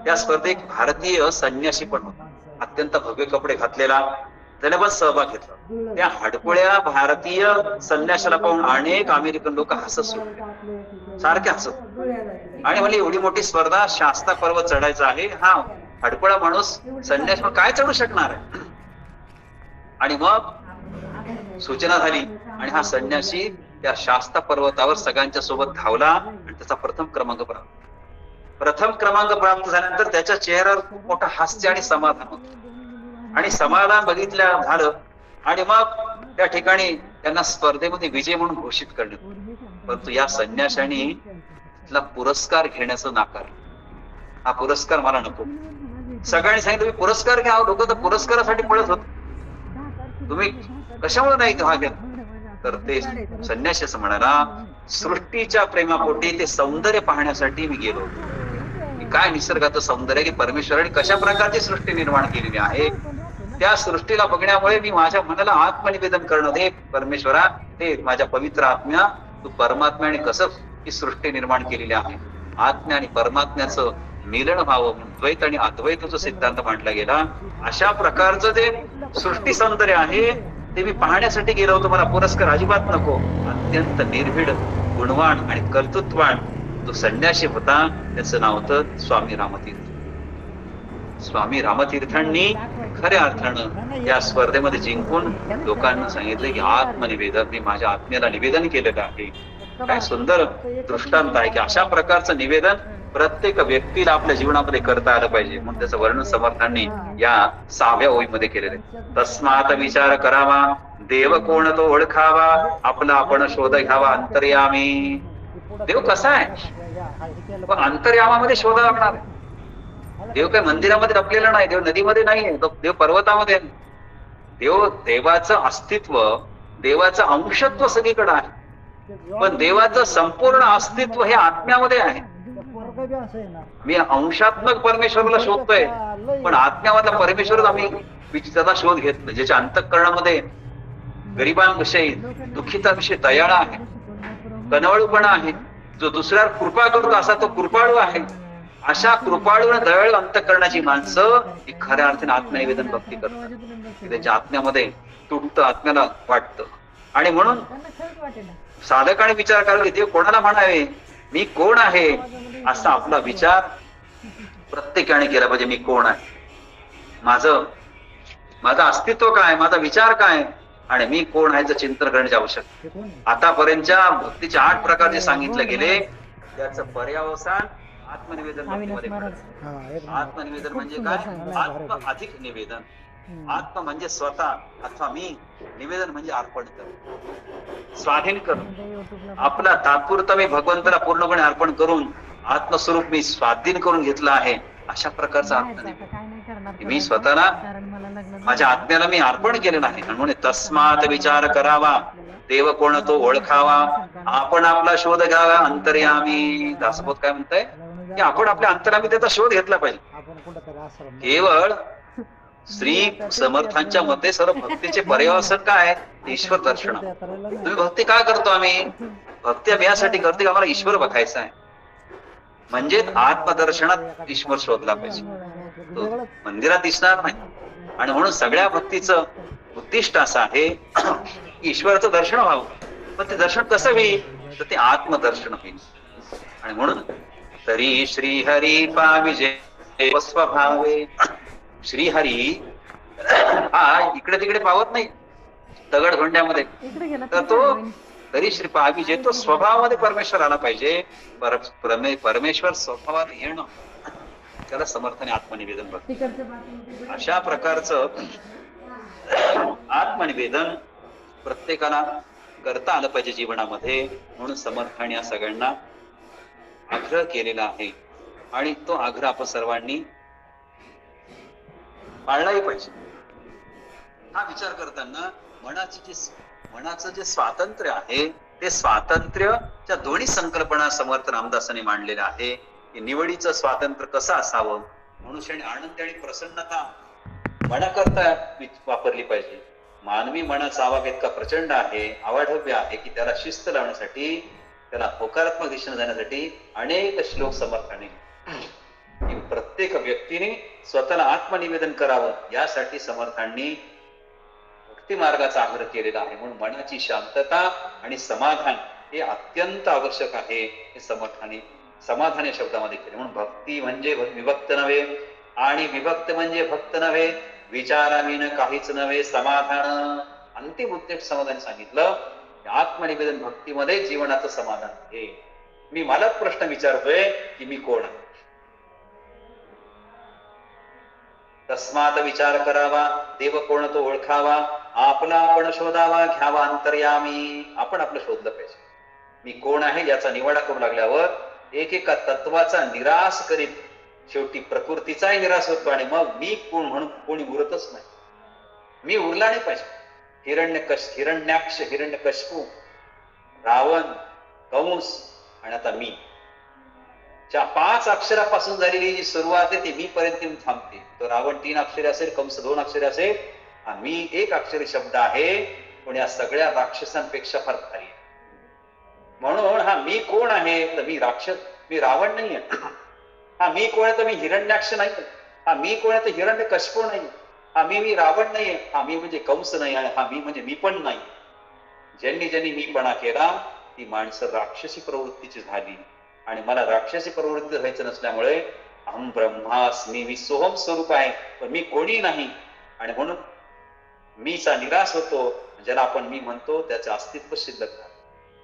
त्या स्पर्धेत भारतीय संन्यासी पण होता, अत्यंत भव्य कपडे घातलेला, त्याने पण सहभाग घेतला. त्या हडकुळ्या भारतीय संन्यासाला पाहून अनेक अमेरिकन लोक हसत सुटले, सारखे हसत, आणि म्हणजे एवढी मोठी स्पर्धा, शास्ता पर्वत चढायचा आहे, हा हडकुळा माणूस संन्यास काय चढू शकणार आहे. आणि मग सूचना झाली, आणि हा संन्यासी त्या शास्ता पर्वतावर सगळ्यांच्या सोबत धावला, आणि त्याचा प्रथम क्रमांक प्राप्त झाल्यानंतर त्याच्या चेहऱ्यावर खूप मोठं हास्य आणि समाधान होतं. आणि समाधान बघितल्या झालं, आणि मग त्या ठिकाणी त्यांना स्पर्धेमध्ये विजय म्हणून घोषित करण्यात. परंतु या संन्याशाने तिथला पुरस्कार घेण्याचं नाकारलं. हा पुरस्कार मला नको. सगळ्यांनी सांगितलं तुम्ही पुरस्कार घ्या. लोक तर पुरस्कारासाठी पळत होत, तुम्ही कशामुळे नाही भाग घेत. तर ते संन्यासी असं म्हणाला, सृष्टीच्या प्रेमापोटी ते सौंदर्य पाहण्यासाठी मी गेलो. काय निसर्गाचं सौंदर्य, की परमेश्वराने कशा प्रकारची सृष्टी निर्माण केलेली आहे, त्या सृष्टीला बघण्यामुळे मी माझ्या मनाला आत्मनिवेदन करणं, हे परमेश्वरा, हे माझ्या पवित्र आत्म्या, तू परमात्म्याने कसं ही सृष्टी निर्माण केलेली आहे. आत्म्या आणि परमात्म्याचं मिलन व्हावं, द्वैत आणि अद्वैताचा सिद्धांत मांडला गेला. अशा प्रकारचं जे सृष्टी सौंदर्य आहे ते मी पाहण्यासाठी गेलो होतो. मला पुरस्कार अजिबात नको. अत्यंत निर्भीड, गुणवान आणि कर्तृत्वान तो संन्यासी होता. त्याचं नाव होतं स्वामी रामतीर्थ. स्वामी रामतीर्थांनी खऱ्या अर्थानं या स्पर्धेमध्ये जिंकून लोकांना सांगितलं की आत्मनिवेदन, मी माझ्या आत्म्याला निवेदन केलेलं आहे. काय सुंदर दृष्टांत आहे की अशा प्रकारचं निवेदन प्रत्येक व्यक्तीला आपल्या जीवनामध्ये करता आलं पाहिजे. म्हणून त्याचं वर्णन समर्थांनी या 6व्या ओळीमध्ये केलेलं आहे. तस्मात विचार करावा, देव कोण तो ओळखावा, आपला आपण शोध घ्यावा अंतर्यामी. देव कसा आहे, पण अंतर्यामामध्ये शोधा लागणार आहे. देव काही मंदिरामध्ये लपलेला नाही, देव नदीमध्ये नाहीये, देव पर्वतामध्ये आहे. देवाचं अस्तित्व, देवाचं अंशत्व सगळीकडे आहे, पण देवाचं संपूर्ण अस्तित्व हे आत्म्यामध्ये आहे. मी अंशात्मक परमेश्वराला शोधतोय, पण आत्म्यामधला परमेश्वर आम्ही त्याचा शोध घेत नाही. ज्याच्या अंतःकरणामध्ये गरिबांविषयी, दुःखितांविषयी दयाळा आहे, कनवळूपणा आहे, जो दुसऱ्यावर कृपा करतो असा तो कृपाळू आहे. अशा कृपाळू आणि दयाळू अंतःकरणाची माणसं ही खऱ्या अर्थाने आत्मनिवेदन भक्ती करतात. त्यांच्या आत्म्यामध्ये तुटतं, आत्म्याला वाटतं. आणि म्हणून साधकाने विचार करावा की देव कोणाला म्हणावे, मी कोण आहे, असा आपला विचार प्रत्येकाने केला पाहिजे. मी कोण आहे, माझं अस्तित्व काय, माझा विचार काय, आणि मी कोण आहे चिंतन करण्याची आवश्यकता. आतापर्यंतच्या भक्तीचे 8 प्रकार जे सांगितले गेले त्याचं पर्यावसान आत्मनिवेदन भक्तीमध्ये पडतं. आत्मनिवेदन म्हणजे काय? आत्म अधिक निवेदन. आत्म म्हणजे स्वतः अथवा मी, निवेदन म्हणजे अर्पण कर, स्वाधीन कर. आपला तात्पुरता मी भगवंताला पूर्णपणे अर्पण करून आत्मस्वरूप मी स्वाधीन करून घेतलं आहे. अशा प्रकारचा आत्मनिवेदन. मी स्वतःला माझ्या आत्म्याला मी अर्पण केलेलं आहे. म्हणून तस्मात विचार करावा, देव कोण तो ओळखावा, आपण आपला शोध घ्यावा अंतर्यामी. दासबोध काय म्हणताय की आपण आपल्या अंतर्यामी त्याचा शोध घेतला पाहिजे. केवळ श्री समर्थांच्या मते सर्व भक्तीचे पर्यावसन काय? ईश्वर दर्शन. तुम्ही भक्ती का करतो? आम्ही भक्ती यासाठी करतो की आम्हाला ईश्वर बघायचा आहे. म्हणजे आत्मदर्शनात ईश्वर शोधला पाहिजे, तो मंदिरात दिसणार नाही. आणि म्हणून सगळ्या भक्तीचं उद्दिष्ट असं आहे की ईश्वराचं दर्शन व्हावं. पण ते दर्शन कसं होईल? तर ते आत्मदर्शन होईल. आणि म्हणून तरी श्रीहरी पाविजे स्वभावे. श्रीहरी हा इकडे तिकडे पावत नाही दगड धोंड्यामध्ये, तर तो तरी श्री पाविजे तो स्वभावामध्ये परमेश्वर आला पाहिजे. परमेश्वर स्वभावात येणं त्याला समर्थाने आत्मनिवेदन बघ. अशा प्रकारचं आत्मनिवेदन प्रत्येकाला करता आलं पाहिजे जीवनामध्ये. म्हणून समर्थाने या सगळ्यांना आग्रह केलेला आहे आणि तो आग्रह आपण सर्वांनी पाळलाही पाहिजे. हा विचार करताना मनाचं जे स्वातंत्र्य आहे ते स्वातंत्र्यच्या दोन्ही संकल्पना समर्थ रामदासांनी मांडलेल्या आहे. की निवडीचं स्वातंत्र्य कसं असावं, मनुष्याने आनंद आणि प्रसन्नता मनाकरता वापरली पाहिजे. मानवी मनाचा आवाज इतका प्रचंड आहे, अवाढव्य आहे की त्याला शिस्त लावण्यासाठी, त्याला होकारात्मक दिशेने जाण्यासाठी अनेक श्लोक समर्थाने. प्रत्येक व्यक्तीने स्वतःला आत्मनिवेदन करावं यासाठी समर्थांनी भक्ती मार्गाचा आग्रह केलेला आहे. म्हणून मनाची शांतता आणि समाधान हे अत्यंत आवश्यक आहे हे समर्थांनी समाधान या शब्दामध्ये केले. म्हणून भक्ती म्हणजे विभक्त नव्हे आणि विभक्त म्हणजे भक्त नव्हे, विचारामीन काहीच नव्हे, समाधान. अंतिम उद्देश समाधान सांगितलं. आत्मनिवेदन भक्तीमध्ये जीवनाचं समाधान आहे. मी मलाच प्रश्न विचारतोय की मी कोण आहे. तस्मात विचार करावा, देव कोण तो ओळखावा, आपला आपण शोधावा, घ्यावा अंतर्यामी. आपण आपलं शोधलं पाहिजे. मी कोण आहे याचा निवाडा करू लागल्यावर एकेका तत्वाचा निराश करीत शेवटी प्रकृतीचाही निराश होतो आणि मग मी कोण म्हणून कोणी उरतच नाही. मी उरला नाही पाहिजे. हिरण्याक्ष, हिरण्यकश्यपू, रावण, कंस आणि आता मी, 5 अक्षरापासून झालेली जी सुरुवात आहे ती मी पर्यंत थांबते. तो रावण 3 अक्षरे असेल, कंस 2 अक्षरे असेल, हा मी 1 अक्षरी शब्द आहे. पण या सगळ्या राक्षसांपेक्षा फार भारी आहे. म्हणून हा मी कोण आहे तर मी मी रावण नाही आहे. हा मी कोण आहे तर मी हिरण्याक्ष नाही. हा मी कोण आहे तर हिरण्यकश्यपू नाही. हा मी रावण नाहीये. हा मी म्हणजे कंस नाही आहे. हा मी म्हणजे मी पण नाही. ज्यांनी ज्यांनी मीपणा केला ती माणसं राक्षसी प्रवृत्तीची झाली. आणि मला राक्षसी प्रवृत्ती व्हायचं नसल्यामुळे अहम ब्रह्मास्मी, मी सोहम स्वरूप आहे, पण मी कोणी नाही. आणि म्हणून मीचा निराश होतो. ज्याला आपण मी म्हणतो त्याचे अस्तित्व शिल्लक झालं.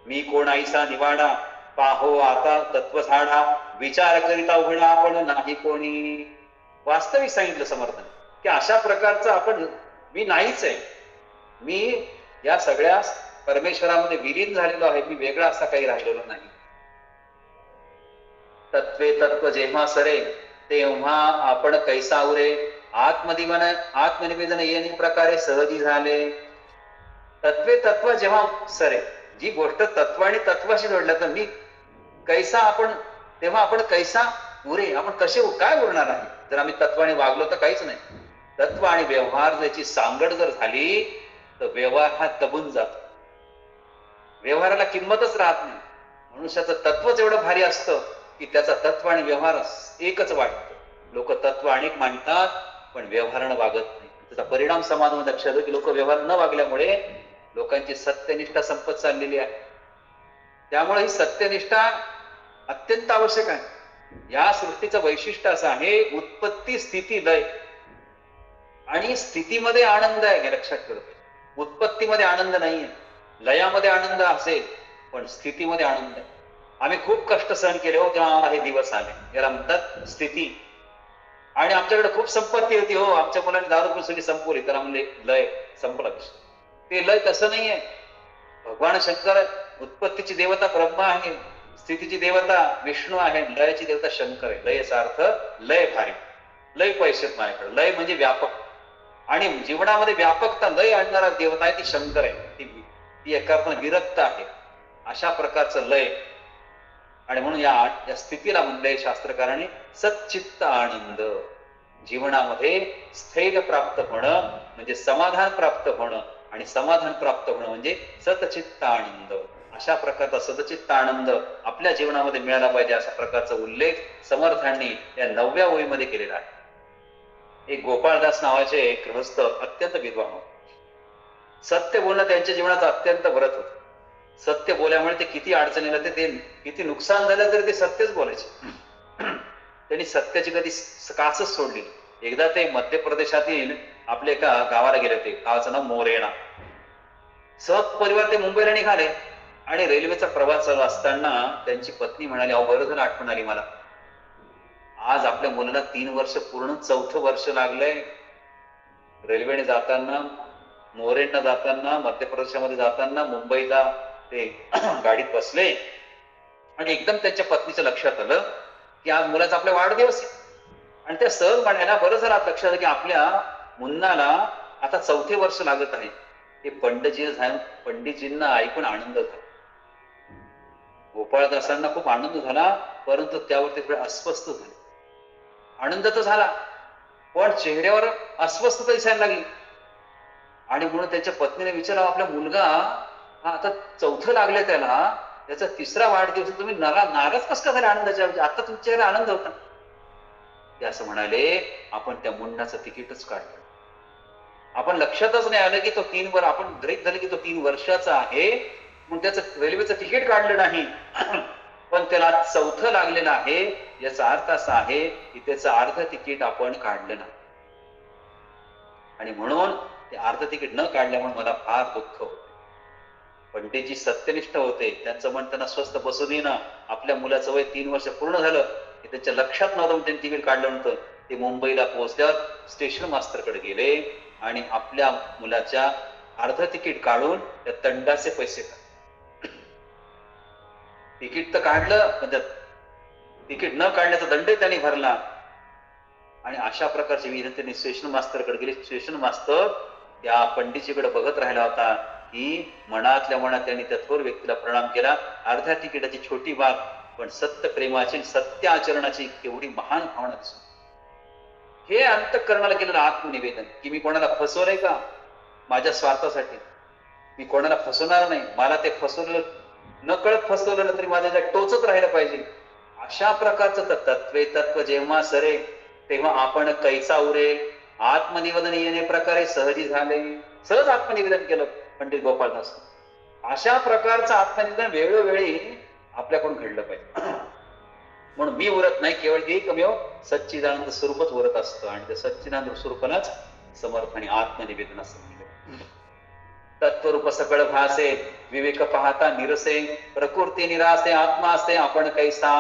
मी कोण आईचा निवाडा, पाहो आता तत्व झाडा, विचार करिता उघडा आपण नाही कोणी. वास्तविक सांगितलं समर्थन की अशा प्रकारचं आपण मी नाहीच आहे. मी या सगळ्या परमेश्वरामध्ये विलीन झालेलो आहे. मी वेगळा असा काही राहिलेलो नाही. तत्वे तत्व जेव्हा सरे तेव्हा आपण कैसा उरे, आत्मनिवेदन येणे प्रकारे सहजी झाले. तत्वे तत्व जेव्हा सरे, जी गोष्ट तत्व आणि तत्वाशी जोडल्या तर मी कैसा आपण, तेव्हा आपण कैसा उरे, आपण कसे काय उरणार आहे. जर आम्ही तत्वाने वागलो तर काहीच नाही. तत्व आणि व्यवहार ज्याची सांगड जर झाली तर व्यवहार हा दबून जातो. व्यवहाराला किंमतच राहत नाही. मनुष्याचं तत्वच एवढं भारी असतं की त्याचा तत्व आणि व्यवहार एकच वाटतं. लोक तत्व अनेक मांडतात पण व्यवहारानं वागत नाही. त्याचा परिणाम समाजामध्ये लक्षात येतो की लोक व्यवहार न वागल्यामुळे लोकांची सत्यनिष्ठा संपत चाललेली आहे. त्यामुळे ही सत्यनिष्ठा अत्यंत आवश्यक आहे. या सृष्टीचं वैशिष्ट्य असं आहे, उत्पत्ती स्थिती लय आणि स्थितीमध्ये आनंद आहे हे लक्षात ठेवलं. उत्पत्तीमध्ये आनंद नाहीये, लयामध्ये आनंद असेल पण स्थितीमध्ये आनंद आहे. आम्ही खूप कष्ट सहन केले हो, तेव्हा आम्हाला हे दिवस आले. याला म्हणतात स्थिती. आणि आमच्याकडे खूप संपत्ती होती हो, आमच्या मुलांनी दारू पिऊन सगळी संपवली, तर आम्हाला लय संपला. ते लय तसं नाहीये. भगवान शंकर उत्पत्तीची देवता ब्रह्मा आहे, स्थितीची देवता विष्णू आहे, लयाची देवता शंकर आहे. लयचा अर्थ लय भारी, लय पैसेत माझ्याकडे. लय म्हणजे व्यापक, आणि जीवनामध्ये व्यापकता लय आणणारा देवता आहे ती शंकर आहे. ती एका अर्थाने विरक्त आहे. अशा प्रकारचं लय. आणि म्हणून या स्थितीला म्हणलंय शास्त्रकारांनी सच्चित्त आनंद. जीवनामध्ये स्थैर्य प्राप्त होणं म्हणजे समाधान प्राप्त होणं, आणि समाधान प्राप्त होणं म्हणजे सतचित्त आनंद. अशा प्रकारचा सतचित्त आनंद आपल्या जीवनामध्ये मिळाला पाहिजे, अशा प्रकारचा उल्लेख समर्थांनी या 9व्या ओळीमध्ये केलेला आहे. एक गोपाळदास नावाचे एक गृहस्थ अत्यंत विद्वान होते. सत्य बोलणं त्यांच्या जीवनाचं अत्यंत व्रत होतं. सत्य बोलल्यामुळे ते किती अडचणीला ते किती नुकसान झालं तरी ते सत्यच बोलायचे. त्यांनी सत्याची कधी कासच सोडली. एकदा ते मध्य प्रदेशातील आपल्या एका गावाला गेले होते, गावाचं नाव मोरेणा. सहज परिवार ते मुंबईला निघाले, आणि रेल्वेचा प्रवास चालू असताना त्यांची पत्नी म्हणाली, अहो बरं झालं आठवण आली मला, आज आपल्या मुलाला 3 वर्ष पूर्ण 4थं वर्ष लागलंय. रेल्वेने जाताना, मोरेंना जाताना, मध्य प्रदेशामध्ये जाताना मुंबईला ते गाडीत बसले, आणि एकदम त्यांच्या पत्नीच्या लक्षात आलं की आज मुलाचा आपल्या वाढदिवस आहे. आणि त्या सहज म्हणायला, बरं झालं आज लक्षात आलं की आपल्या मुन्नाला आता 4थे वर्ष लागत आहे. हे पंडितजींना ऐकून आनंद झाला. गोपाळदासांना खूप आनंद झाला, परंतु त्यावरती थोडे अस्वस्थ झाले. आनंद तर झाला, पण चेहऱ्यावर अस्वस्थता दिसायला लागली. आणि म्हणून त्याच्या पत्नीने विचारलं, आपला मुलगा हा आता 4थं लागले, त्याचा 3रा वाढदिवस, तुम्ही नाराज कसं झाले आनंदाच्या? आता तुमच्याकडे आनंद होता. ते असं म्हणाले, आपण त्या मुन्नाचं तिकीटच काढलं. आपण लक्षातच नाही आलं की तो 3 वर्ष, आपण गृहीत झाले की तो 3 वर्षाचा आहे, मग त्याचं रेल्वेचं तिकीट काढलं नाही. पण त्याला 4थं लागलेलं आहे, याचा अर्थ असा आहे की त्याचं अर्ध तिकीट आपण काढलं नाही. आणि म्हणून ते अर्ध तिकीट न काढल्यामुळे मला फार दुःख होते. पंडितजी सत्यनिष्ठ होते, त्यांचं मन त्यांना स्वस्थ बसू देणं. आपल्या मुलाचं वय 3 वर्ष पूर्ण झालं की त्यांच्या लक्षात नव्हतं, त्यांनी तिकीट काढलं नव्हतं. ते मुंबईला पोहोचल्यावर स्टेशन मास्तरकडे गेले आणि आपल्या मुलाच्या अर्ध तिकीट काढून त्या दंडाचे पैसे काढले. तिकीट तर काढलं, पण तिकीट न काढण्याचा दंड त्यांनी भरला. आणि अशा प्रकारची विनंती स्टेशन मास्तरकडे गेले. स्टेशन मास्तर त्या पंडितजीकडे बघत राहिला होता की मनातल्या मनात त्यांनी त्या थोर व्यक्तीला प्रणाम केला. अर्ध्या तिकिटाची छोटी बाब, पण सत्य प्रेमाची, सत्य आचरणाची केवढी महान भावना दिसते. हे अंतःकरणाला केलेलं आत्मनिवेदन की मी कोणाला फसवलंय का माझ्या स्वार्थासाठी, मी कोणाला फसवणार नाही, मला ते फसवलं न कळत फसवलं तरी माझ्या टोचत राहिलं पाहिजे. अशा प्रकारचं तत्व जेव्हा सरे तेव्हा आपण कैसा उरे. आत्मनिवेदन येणे प्रकारे सहजी झाले. सहज आत्मनिवेदन केलं पंडित गोपाळदास. अशा प्रकारचं आत्मनिवेदन वेळोवेळी आपल्याकडून घडलं पाहिजे. म्हणून मी उरत नाही, केवळ एकमेव सच्चिदानंद स्वरूपच उरत असतं, आणि त्या सच्चिदानंद स्वरूपालाच समर्थाने आत्मनिवेदन असं म्हणलं. तत्वरूप सकळ भासे, विवेक पाहता निरसे, प्रकृती निरासे, आत्मा असते आपण कैसा.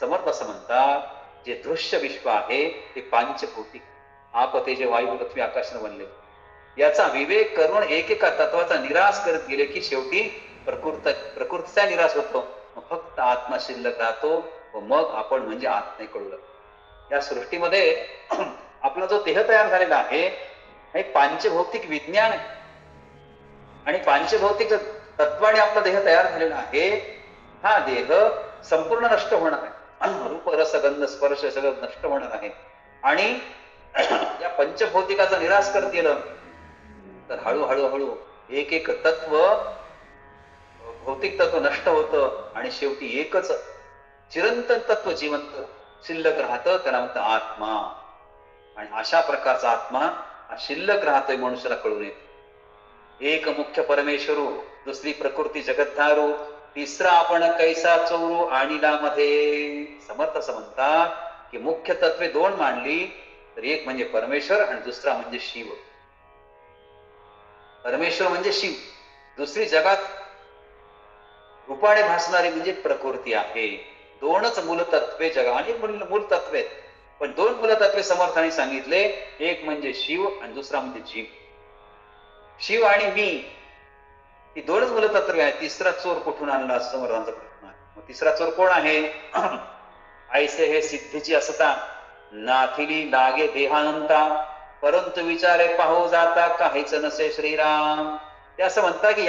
समर्थ असं म्हणतात, जे दृश्य विश्व आहे ते पांचभौतिक, आप तेज वायू पृथ्वी आकाशाने बनले. याचा विवेक करून एकेका तत्वाचा निराश करत गेले की शेवटी प्रकृतीचा निराश होतो, फक्त आत्मा शिल्लक राहतो, व मग आपण म्हणजे आत्मे कळू लागतो. या सृष्टीमध्ये आपला जो देह तयार झालेला आहे हे पांचभौतिक विज्ञान आहे, आणि पांचभौतिक तत्वाने आपला देह तयार झालेला आहे. हा देह संपूर्ण नष्ट होणार आहे. रूप रस गंध स्पर्श सगळं नष्ट होणार आहे. आणि या पंचभौतिकाचा निराश करत गेलं तर हळूहळू एक एक तत्व, भौतिक तत्व नष्ट होतं, आणि शेवटी एकच चिरंतन तत्व जिवंत शिल्लक राहतं, त्याला म्हणतं आत्मा. आणि अशा प्रकारचा आत्मा हा शिल्लक राहतोय, मनुष्याला कळून येतो. एक मुख्य परमेश्वरू, दुसरी प्रकृती जगद्धारू, तिसरा आपण कैसा चोरू आणिला मध्ये. समर्थ असं म्हणतात की मुख्य तत्वे 2 मांडली तर एक म्हणजे परमेश्वर आणि दुसरा म्हणजे शिव. परमेश्वर म्हणजे शिव, दुसरी जगात रूपाने भासणारी म्हणजे प्रकृती आहे. दोनच मूलतत्वे जगा, अनेक मूलतत्वे आहेत, पण दोन मूलतत्वे समर्थाने सांगितले. एक म्हणजे शिव आणि दुसरा म्हणजे जीव. शिव आणि मी ही दोनच मूलतत्वे आहेत. तिसरा चोर कुठून आणला असं समर्थांचा प्रश्न आहे. मग तिसरा चोर कोण आहे? ऐसे हे सिद्धीची असता, नाथिली लागे देहानंता, परंतु विचारे पाहू जाता काहीच नसे श्रीराम. ते असं म्हणतात की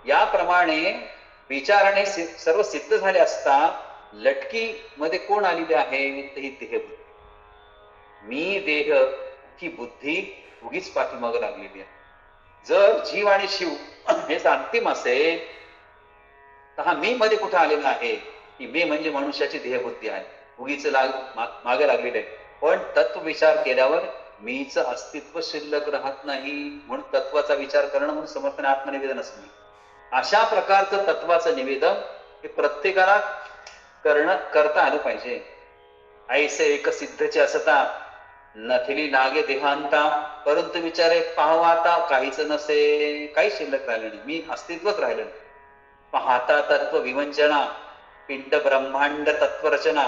याप्रमाणे विचाराने सर्व सिद्ध झाले असता लटकी मध्ये कोण आलेले आहे? तर ही देहबुद्धी. मी देह ही बुद्धी उगीच पाठीमागं लागलेली आहे. जर जीव आणि शिव हेच अंतिम असेल तर हा मी मध्ये कुठे आलेला आहे? की मी म्हणजे मनुष्याची देहबुद्धी आहे, उगीच मागे लागलेली आहे. पण तत्व विचार केल्यावर मीच अस्तित्व शिल्लक राहत नाही. म्हणून तत्वाचा विचार करणं म्हणून समर्थन आत्मनिवेदन असणे. अशा प्रकारचं तत्वाचं निवेदन हे प्रत्येकाला करता आलं पाहिजे. ऐसे एक सिद्धचे असता, नथिली लागे देहांता, परंतु विचारे पाहू आता काहीच नसे. काही शिल्लक राहिलं नाही, मी अस्तित्वच राहिलं नाही. पाहता तत्व विवंचना, पिंड ब्रह्मांड तत्वरचना,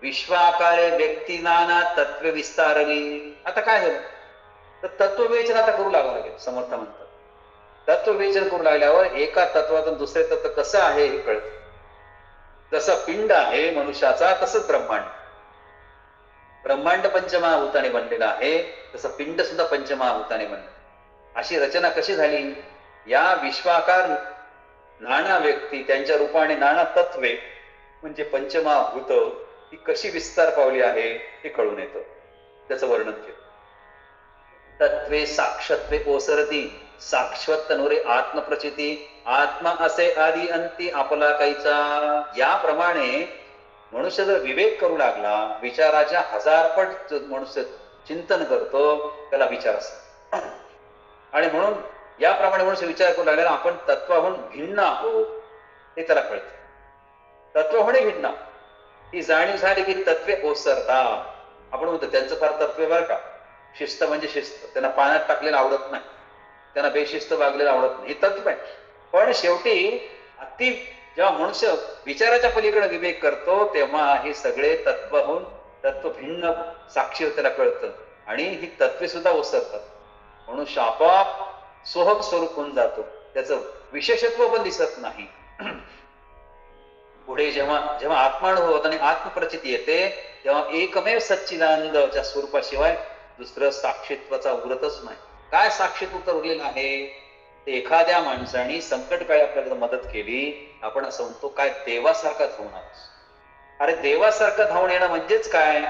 विश्वाकारे व्यक्ती नाना तत्व विस्तारली. आता काय झालं? तर तत्वविवेचन आता करू लागेल. समर्थ म्हणतात तत्वविवेचन करू लागल्यावर एका तत्वातून दुसरे तत्व कसं आहे हे कळतं. जसं पिंड आहे मनुष्याचा, तसंच ब्रह्मांड पंचमहाभूताने बनलेला आहे, तसं पिंड सुद्धा पंचमहाभूताने बनलं. अशी रचना कशी झाली? या विश्वाकार नाना व्यक्ती, त्यांच्या रूपाने नाना तत्वे म्हणजे पंचमहाभूत ही कशी विस्तार पावली आहे हे कळून येतं. त्याचं वर्णन केलं. तत्वे साक्षत्वे ओसरती, साक्षवत तनुरे आत्मप्रचिती, आत्मा असे आदी अंती आपला काहीचा. याप्रमाणे मनुष्य जर विवेक करू लागला, विचाराच्या हजारपट मनुष्य चिंतन करतो, त्याला विचार असतो. आणि म्हणून याप्रमाणे मनुष्य विचार करू लागल्याला आपण तत्वाहून भिन्न आहोत हे त्याला कळतं. तत्वाहून भिन्न ही जाणीव झाली की तत्वे ओसरतात. आपण म्हणतो त्यांचं फार तत्व बरं का, शिस्त म्हणजे शिस्त, त्यांना पाण्यात टाकलेलं आवडत नाही, त्यांना बेशिस्त वागलेलं आवडत नाही, हे तत्व आहे. पण शेवटी जेव्हा मनुष्य विचाराच्या पलीकडे विवेक करतो तेव्हा हे सगळे तत्व भिन्न साक्षी त्याला कळतं आणि ही तत्वे सुद्धा ओसरतात. मनुष्य आपोआप सोहम स्वरूप होऊन जातो, त्याचं विशेषत्व पण दिसत नाही. पुढे जेव्हा आत्मानुभव होत आणि आत्मप्रचिती येते तेव्हा एकमेव सच्चिदानंदच्या स्वरूपाशिवाय दुसरं साक्षीत्वाचा उरतच नाही. काय साक्षीत्व उरलेलं आहे? एखाद्या माणसाने संकट काळी आपल्याला मदत केली, आपण असं म्हणतो काय देवासारखा धावून आलोस. अरे देवासारखं धावून येणं म्हणजेच काय?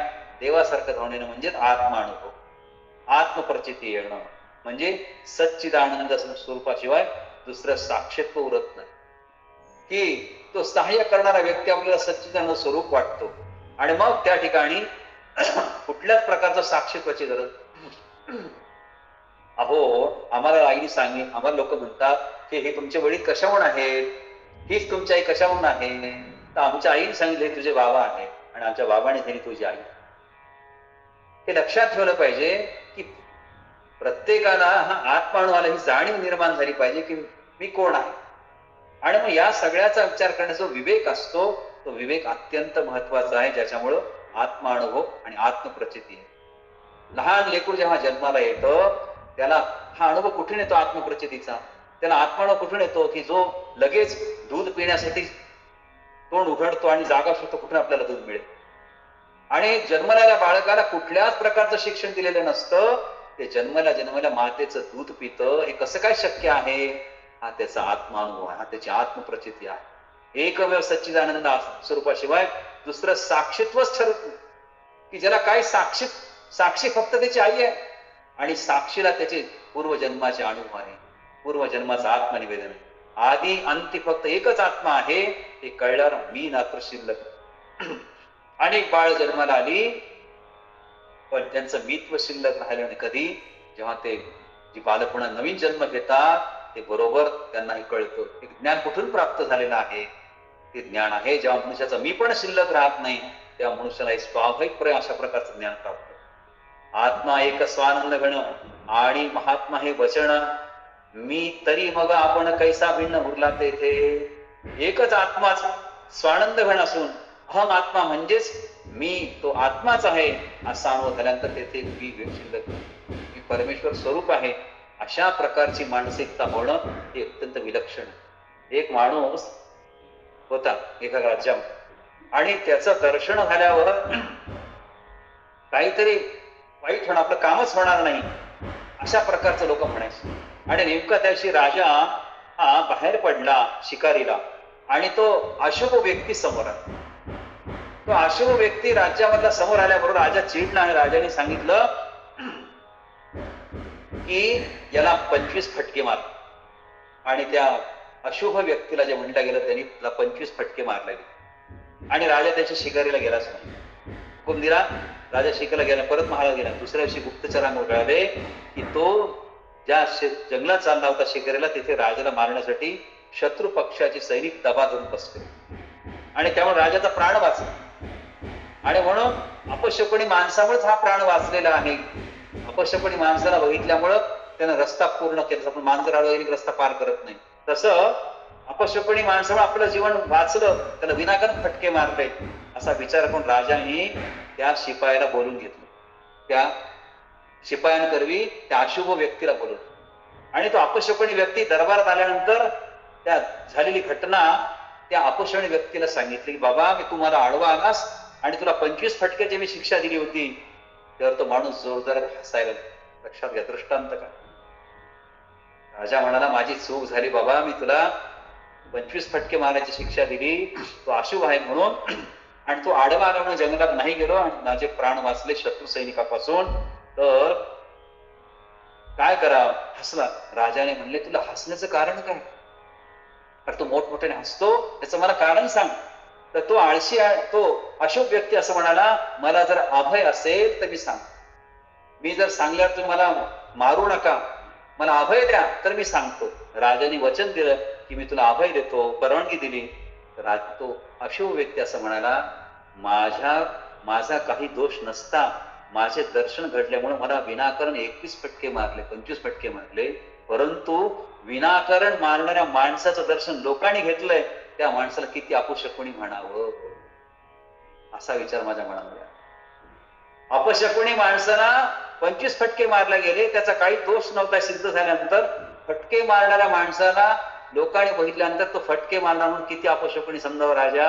देवासारखं धावून येणं म्हणजेच आत्मानुभव, आत्मप्रचिती येणं, म्हणजे सच्चिदानंद स्वरूपाशिवाय दुसरं साक्षीत्व उरत नाही. की तो सहाय्य करणारा व्यक्ती आपल्याला सच्चिदानंद स्वरूप वाटतो आणि मग त्या ठिकाणी कुठल्याच प्रकारचं साक्षीत्वाची गरज. अहो आम्हाला आईने सांगितलं, आम्हाला लोक म्हणतात की हे तुमचे वडील कशाहून आहेत, हीच तुमची आई कशाहून आहे. तर आमच्या आईने सांगितले तुझे बाबा आहे आणि आमच्या बाबाने दिली तुझी आई. हे लक्षात ठेवलं पाहिजे की प्रत्येकाला हा आत्मानुभवाला ही जाणीव निर्माण झाली पाहिजे की मी कोण आहे. आणि मग या सगळ्याचा विचार करण्याचा विवेक असतो, तो विवेक अत्यंत महत्वाचा आहे, ज्याच्यामुळं आत्मानुभव आणि आत्मप्रचिती आहे. लहान लेकरू जेव्हा जन्माला येतं त्याला हा अनुभव कुठून येतो आत्मप्रचितीचा? त्याला आत्मानुभव कुठून येतो की जो लगेच दूध पिण्यासाठी तोंड उघडतो आणि जागा शोधतो कुठून आपल्याला दूध मिळेल. आणि जन्मलेल्या बाळकाला कुठल्याच प्रकारचं शिक्षण दिलेलं नसतं, ते जन्मल्या मातेचं दूध पितं. हे कसं काय शक्य आहे? हा त्याचा आत्मानुभव आहे, हा त्याची आत्मप्रचिती आहे. एकमेव सच्चिदानंद स्वरूपाशिवाय दुसरं साक्षीत्वच ठरत नाही. की ज्याला काय साक्षी फक्त त्याची आई आहे आणि साक्षीला त्याचे पूर्वजन्माचे अनुभव आहे, पूर्वजन्माचं आत्मनिवेदन आहे. आधी अंती फक्त एकच आत्मा आहे हे कळल्यावर मी नात्र शिल्लक. अनेक बाळ जन्माला आली पण त्यांचं मीत्व शिल्लक राहिलं नाही. कधी? जेव्हा ते जी बालपणा नवीन जन्म घेतात ते बरोबर त्यांना हे कळतं हे ज्ञान कुठून प्राप्त झालेलं आहे. ते ज्ञान आहे जेव्हा मनुष्याचा मी पण शिल्लक राहत नाही तेव्हा मनुष्याला एक स्वाभाविक अशा प्रकारचं ज्ञान प्राप्त. आत्मा एक स्वानंद गण आणि महात्मा हे वचन मी तरी मग आपण कैसा भिन्न उरला तेथे. एकच आत्माच स्वानंद घन असून अहम आत्मा म्हणजेच मी तो आत्माच आहे असा अनुभव झाल्यानंतर तेथे मी शिल्लक, मी परमेश्वर स्वरूप आहे, अशा प्रकारची मानसिकता होणं हे अत्यंत विलक्षण. एक माणूस होता एका राज्यात आणि त्याचं दर्शन झाल्यावर काहीतरी वाईट होणार, आपलं कामच होणार नाही अशा प्रकारचं लोक म्हणायचे. आणि नेमका त्याशी राजा हा बाहेर पडला शिकारीला आणि तो अशुभ व्यक्ती समोर आला. तो अशुभ व्यक्ती राज्यामधला समोर आल्याबरोबर राजा चिडला आणि राजाने सांगितलं की याला 25 फटके मार. आणि त्या अशुभ व्यक्तीला जे म्हणलं गेलं त्यांनी त्याला 25 फटके मारले गेले आणि राजा त्याच्या शिकारीला गेलाच नाही. हुकूम दिला, राजा शिकारीला गेला, परत महाराज गेला. दुसऱ्या दिवशी गुप्तचरांना कळले की तो ज्या जंगलात चालला होता शिकारीला, तिथे राजाला मारण्यासाठी शत्रू पक्षाचे सैनिक दबा धरून बसले आणि त्यामुळे राजाचा प्राण वाचला. आणि म्हणून अपशकुनी माणसामुळेच हा प्राण वाचलेला आहे. अपशकुनी माणसाला बघितल्यामुळं त्यानं रस्ता पूर्ण केला. आपण मांजर आडवली रस्ता पार करत नाही, तसं अपशकुनी माणसामुळे आपलं जीवन वाचलं, त्याला विनाकारण फटके मारले असा विचार करून राजाने त्या शिपायाला बोलून घेतलं. त्या शिपायांकरवी त्या अशुभ व्यक्तीला बोलवलं आणि तो अपशकुनी व्यक्ती दरबारात आल्यानंतर त्या झालेली घटना त्या अपशकुनी व्यक्तीला सांगितली की बाबा, मी तुम्हाला आडवा आलास आणि तुला 25 फटक्याची मी शिक्षा दिली होती. तर तो माणूस जोरदार हसायला. लक्षात घ्या दृष्टांत का. राजा म्हणाला, माझी चूक झाली बाबा, मी तुला 25 फटके मारायची शिक्षा दिली, तो अशुभ आहे म्हणून, आणि तो आडवा आला म्हणून जंगलात नाही गेलो आणि माझे प्राण वाचले शत्रू सैनिकापासून, तर काय करावं. हसला. राजाने म्हणले, तुला हसण्याचं कारण काय. तर तो मोठमोठ्याने हसतो, त्याचं मला कारण सांग. तर तो आळशी, तो अशुभ व्यक्ती असं म्हणाला, मला जर अभय असेल तर मी सांग. मी जर सांगल्यावर तुम्ही मला मारू नका, मला अभय द्या तर मी सांगतो. राजाने वचन दिलं की मी तुला अभय देतो, परवानगी दिली. तर तो अशुभ व्यक्ती असं म्हणाला, माझा काही दोष नसता, माझे दर्शन घडल्यामुळे मला विनाकारण 21 फटके मारले, 25 फटके मारले, परंतु विनाकारण मारणाऱ्या माणसाचं दर्शन लोकांनी घेतलंय, त्या माणसाला किती अपशकुनी म्हणावं असा विचार माझ्या मनामध्ये. अपशकुनी माणसाला 25 फटके मारले गेले, त्याचा काही दोष नव्हता सिद्ध झाल्यानंतर. फटके मारणाऱ्या माणसाला लोकांनी बघितल्यानंतर तो फटके मारणार म्हणून किती अपशकुनी समजावं राजा.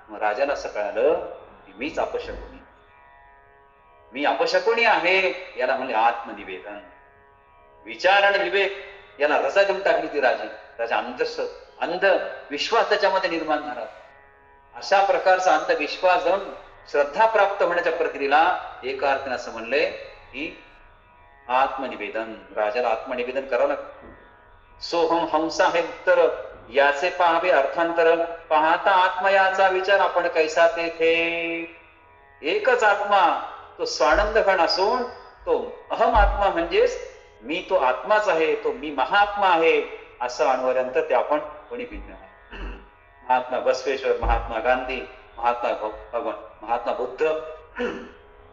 मग राजाला असं कळालं की मीच अपशकुनी, मी अपशकुनी आहे. याला म्हणले आत्मनिवेदन. विचार आणि विवेक याला रजा देऊन टाकली ती राजा अंध विश्वास त्याच्यामध्ये निर्माण झाला. अशा प्रकारचा अंधविश्वास जाऊन श्रद्धा प्राप्त होण्याच्या प्रक्रियेला एका अर्थाने असं म्हणले की आत्मनिवेदन. राजाला आत्मनिवेदन करावं लागतं. सोहम हंसा हे उत्तर, याचे पाहावे अर्थांतर, पाहता आत्मयाचा विचार आपण कैसा तेथे. एकच आत्मा तो स्वानंद घन असून तो अहम आत्मा म्हणजेच मी तो आत्माच आहे, तो मी महात्मा आहे असं अनुभवल्यानंतर ते आपण कोणी भिन्न आहे. महात्मा बसवेश्वर, महात्मा गांधी, महात्मा भगवान, महात्मा बुद्ध,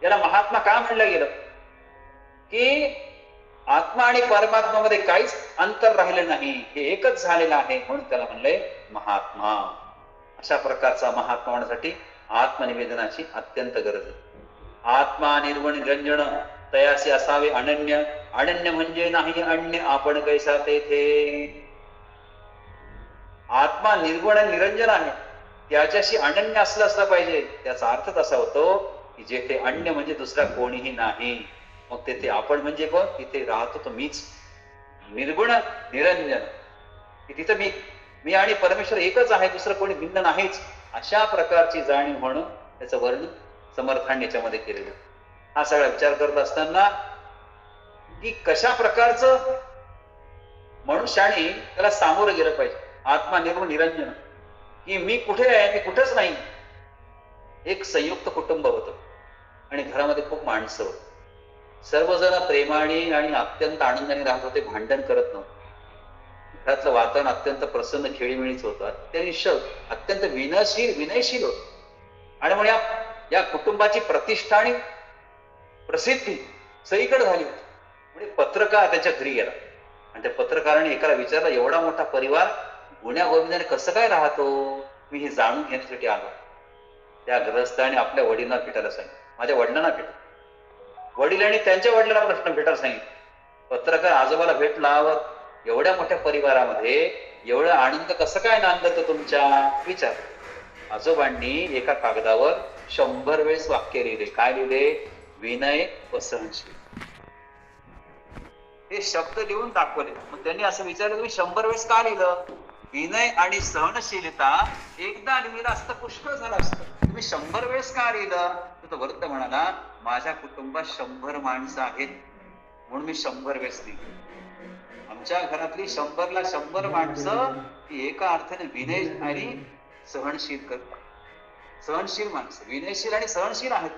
याला महात्मा का म्हणलं गेलं की आत्मा आणि परमात्मामध्ये काहीच अंतर राहिलं नाही, हे एकच झालेलं आहे म्हणून त्याला म्हणलंय महात्मा. अशा प्रकारचा महात्मा होण्यासाठी आत्मनिवेदनाची अत्यंत गरज आहे. आत्मा निर्गुण निरंजन तयासे असावे अनन्य. अनन्य म्हणजे नाही अन्य आपण कैसा तेथे. आत्मा निर्गुण आणि निरंजन आहे, त्याच्याशी अनन्य असला पाहिजे. त्याचा अर्थच असा होतो की जेथे अन्य म्हणजे दुसरा कोणीही नाही, मग तेथे आपण म्हणजे कोण, तिथे राहतो तो मीच. निर्गुण निरंजन, तिथं मी आणि परमेश्वर एकच आहे, दुसरं कोणी भिन्न नाहीच. अशा प्रकारची जाणीव होणं त्याचं वर्णन समर्थांनी याच्यामध्ये केलेलं. हा सगळा विचार करत असताना की कशा प्रकारचं मनुष्याने त्याला सामोरं गेलं पाहिजे. आत्मा निर्गुण निरंजन की मी कुठे आहे, मी कुठेच नाही. एक संयुक्त कुटुंब होतं आणि घरामध्ये खूप माणसं होती. सर्वजण प्रेमाने आणि अत्यंत आनंदाने राहत होते, भांडण करत नव्हते. घरातलं वातावरण अत्यंत प्रसन्न खेळीमेळीच होतं, अत्यंत विनयशील होत. आणि मग या कुटुंबाची प्रतिष्ठा आणि प्रसिद्धी सगळीकडे झाली होती. म्हणजे पत्रकार त्याच्या घरी गेला आणि त्या पत्रकाराने एकाला विचारलं, एवढा मोठा परिवार गुण्या गोविंदाने कसं काय राहतो, मी हे जाणून घेण्यासाठी आलो. त्या गृहस्थाने आपल्या वडिलांना भेटायला सांगितलं. माझ्या वडिलांना भेट. वडिलांनी त्यांच्या वडिलांना प्रश्न भेटायला सांगितलं. पत्रकार आजोबाला भेटला व एवढ्या मोठ्या परिवारामध्ये एवढा आनंद कसं काय नांदतो तुमच्या, विचार. आजोबांनी एका कागदावर 100 वेळेस वाक्य लिहिले. काय लिहिले? विनय व सहनशील. हे शब्द लिहून दाखवले. मग त्यांनी असं विचारलं, तुम्ही 100 वेळेस का लिहिलं? विनय आणि सहनशीलता एकदा लिहिलं असतं पुष्कळ झालं असतं, तुम्ही 100 वेळेस का लिहिलं? तो वृद्ध म्हणाला, माझ्या कुटुंबात 100 माणसं आहेत म्हणून मी 100 वेळेस लिहिली. आमच्या घरातली 100ला 100 माणसं ती एका अर्थाने विनय आणि सहनशील करतात. सहनशील माणसं विनयशील आणि सहनशील आहेत.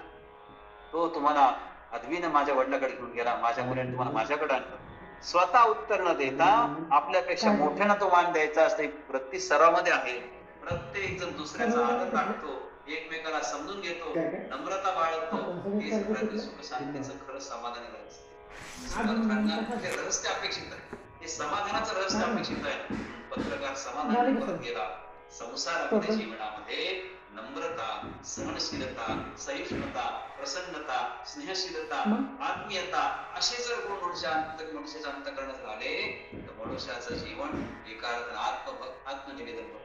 तो तुम्हाला अद्वीनं माझ्या वडिलांकडे घेऊन गेला, माझ्या मुलाने तुम्हाला माझ्याकडे आणलं. स्वतः उत्तर न देता आपल्यापेक्षा मोठ्यांना तो मान द्यायचा असते वृत्ती सर्वांमध्ये आहे. प्रत्येक जण दुसऱ्याचा आदर राखतो, एकमेकाला समजून घेतो, नम्रता बाळगतो. हेच खरं सुख शांतीचं खरं समाधान रहस्य. समर्थांना हे रहस्य अपेक्षित आहे, हे समाधानाचं रहस्य अपेक्षित आहे. पत्रकार समाधान परत गेला. संसारामध्ये जीवनामध्ये नम्रता, सहनशीलता, सहिष्णुता, प्रसन्नता, स्नेहशीलता, आत्मीयता असे जर गुण मनुष्याच्या अंतःकरणात झाले तर मनुष्याचं जीवन एका आत्मनिवेदन करतो.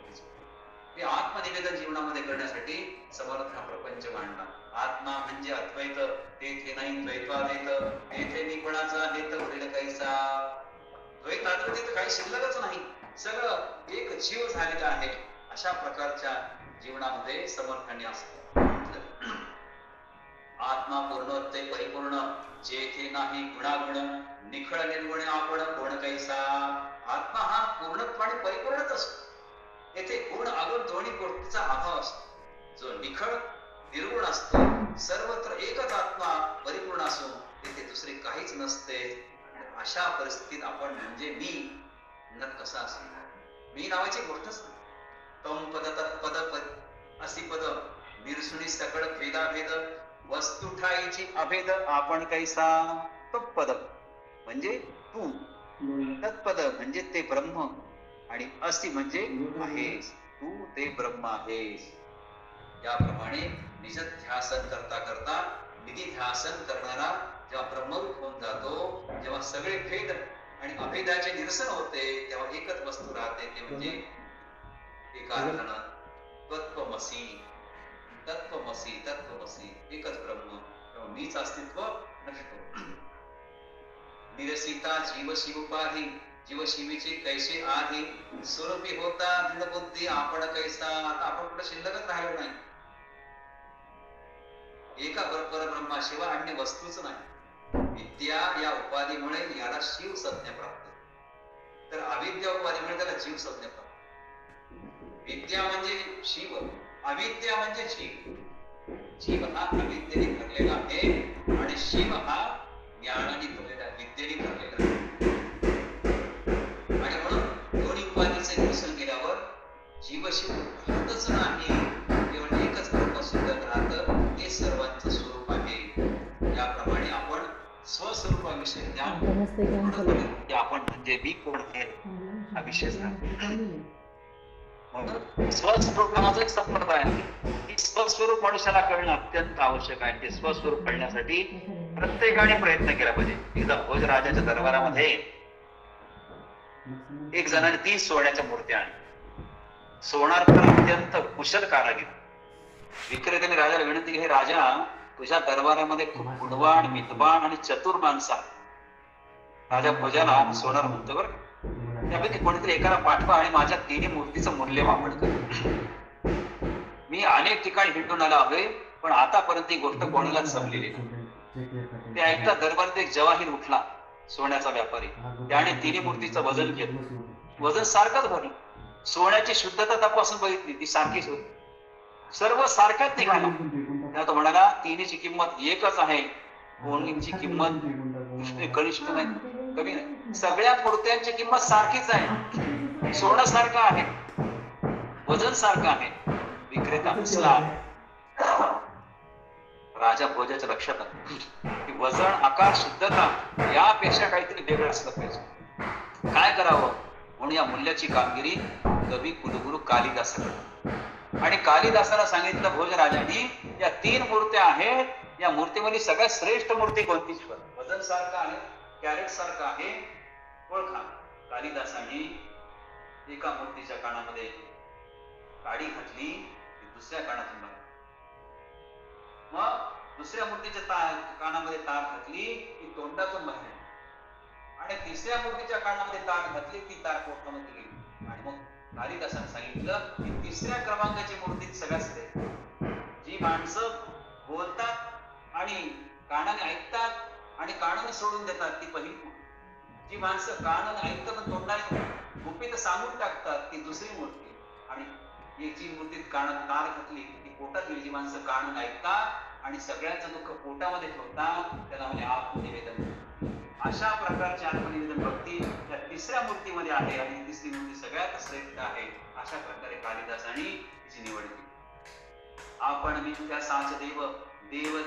हे आत्मनिवेदन जीवनामध्ये करण्यासाठी समर्थ हा प्रपंच मांडला. आत्मा म्हणजे अद्वैत, तेथे नाही द्वैताद्वैत, तेथे निपुणाचा हेत होईल कैसा. द्वैत अद्वैत काही शिल्लकच नाही, सगळं एक जीव झालेला आहे. अशा प्रकारच्या जीवनामध्ये समर्थांनी असतं. आत्मा पूर्णत्वे परिपूर्ण, जेथे नाही गुणागुण, निखळ निर्गुण आपण कोण कैसा. आत्मा हा पूर्णत्वाने परिपूर्णच असतो. येथे गुण अगुण दोन्ही गोष्टीचा अभाव असतो. जो निखळ निर्गुण असतो, सर्वत्र एकच आत्मा परिपूर्ण असून तेथे दुसरे काहीच नसते. अशा परिस्थितीत आपण म्हणजे मी कसा असेल, मी नावाची गोष्टच नाही. तम पद तत्पद असी पद, निरसुनी सकळ भेदाभेद, वस्तू ठाईची अभेद आपण कैसा. तत्पद म्हणजे तू, तत्पद म्हणजे ते ब्रह्म, आणि असी म्हणजे आहेस, तू ते ब्रह्म आहेस. याप्रमाणे निज ध्यासन करता करता निधी ध्यासन करणारा जेव्हा ब्रह्मरूप होऊन जातो, जेव्हा सगळे भेद आणि अभेदाचे निरसन होते, तेव्हा एकच वस्तू राहते, ते म्हणजे एका अर्थानं तत्वमसी. तत्वमसी तत्वमसी एकच ब्रह्म, मीच अस्तित्व नष्ट. निरसिता जीव शिवपाही, जीव शिवीचे कैसे आधी, स्वरूपी होता दृढ बुद्धी आपण कैसा. आता आपण कुठे शिल्लकच राहिलो नाही. एका परब्रह्माशिवाय अन्य वस्तूच नाही. विद्या या उपाधीमुळे याला शिव संज्ञा प्राप्त, तर अविद्या उपाधीमुळे त्याला जीव संज्ञा प्राप्त. विद्या म्हणजे शिव, अविद्या म्हणजे जीव. जीव हा अविद्येने भरलेला आहे आणि शिव हा ज्ञानाने भरलेला, विद्येने भरलेला आहे. आणि म्हणून दोन्ही उपाधीचे दर्शन केल्यावर जीवशिव राहतच नाही, केवळ एकच ब्रह्म शिल्लक राहतं, हे सर्वांचं स्वरूप आहे. याप्रमाणे आपण स्वस्वरूपाविषयी ज्ञान की आपण म्हणजे मी कोण आहे हा विषय स्वस्वरूपाचा एक संप्रदाय आहे. स्वस्वरूप मनुष्याला कळणं अत्यंत आवश्यक आहे. ते स्वस्वरूप कळण्यासाठी प्रत्येकाने प्रयत्न केला पाहिजे. एकदा भोजराजाच्या दरबारामध्ये एक जणाने 30 सोन्याच्या मूर्त्या आणल्या. सोनार तर अत्यंत कुशल कारागीर. विक्रेत्याने राजाला विनंती केली, राजा तुझ्या दरबारामध्ये खूप गुणवान, विद्वान आणि चतुर माणसं. राजा भोजाला सोनार म्हणतो, बरं त्यापैकी कोणीतरी एकाला पाठवा आणि माझ्या 3 मूर्तीचं मूल्यमापन कर. मी अनेक ठिकाणी हिंडून आला आहे, पण आतापर्यंत ही गोष्ट कोणालाच जमलेली नाही. ते ऐकता दरबारात एक जवाहीर उठला, सोन्याचा व्यापारी. त्याने 3 मूर्तीचं वजन केलं. वजन सारखंच भरलं. सोन्याची शुद्धता तपासून बघितली, ती सारखीच होती. सर्व सारख्याच निघाला. तेव्हा तो म्हणाला, 3ची किंमत एकच आहे, कोणीची किंमत कनिष्ठ नाही, कमी नाही. सगळ्या मूर्त्यांची किंमत सारखीच आहे. सोनं सारखं आहे, वजन सारखं आहे. विक्रेता हसला. राजा भोजाच्या लक्षात आलं की वजन, आकार, शुद्धता यापेक्षा काहीतरी वेगळं असलं पाहिजे. काय करावं म्हणून या मूल्याची कामगिरी कवी कुलगुरू कालिदासाकडे. आणि कालिदासाला सांगितलं भोजराजांनी या 3 मूर्त्या आहेत, या मूर्तीमध्ये सगळ्यात श्रेष्ठ मूर्ती कोणती? वजन सारखं आहे, कॅरेट सारखं आहे, ओळखा. कालिदासांनी एका मूर्तीच्या कानामध्ये काडी घातली, दुसऱ्या कानातून बाहेर, मग दुसऱ्या मूर्तीच्या कानामध्ये तार घातली, ती तोंडातून बाहेर, आणि तिसऱ्या मूर्तीच्या कानामध्ये तार घातली, ती तार पोटामध्ये गेली. आणि मग कालिदासाने सांगितलं की तिसऱ्या क्रमांकाची मूर्ती सगळ्यात श्रेष्ठ. जी माणसं बोलतात आणि कानाने ऐकतात आणि कानाने सोडून देतात ती पहिली मूर्ती. जी माणसं कानाने ऐकतात आणि तोंडाने गुपित सांगून टाकतात ती दुसरी मूर्ती. आणि जी मूर्तीत कानात तार घातली ती पोटात गेली. जी माणसं कानाने ऐकतात आणि सगळ्यांचं दुःख पोटामध्ये ठेवतात त्याला म्हणजे आत्मनिवेदन. अशा प्रकारची आत्मनिवेदन भक्ती या तिसऱ्या मूर्तीमध्ये आहे आणि तिसरी मूर्ती सगळ्यात श्रेष्ठ आहे. अशा प्रकारे कालिदासांनी तिची निवड केली. आपण मिथ्या साच देव देव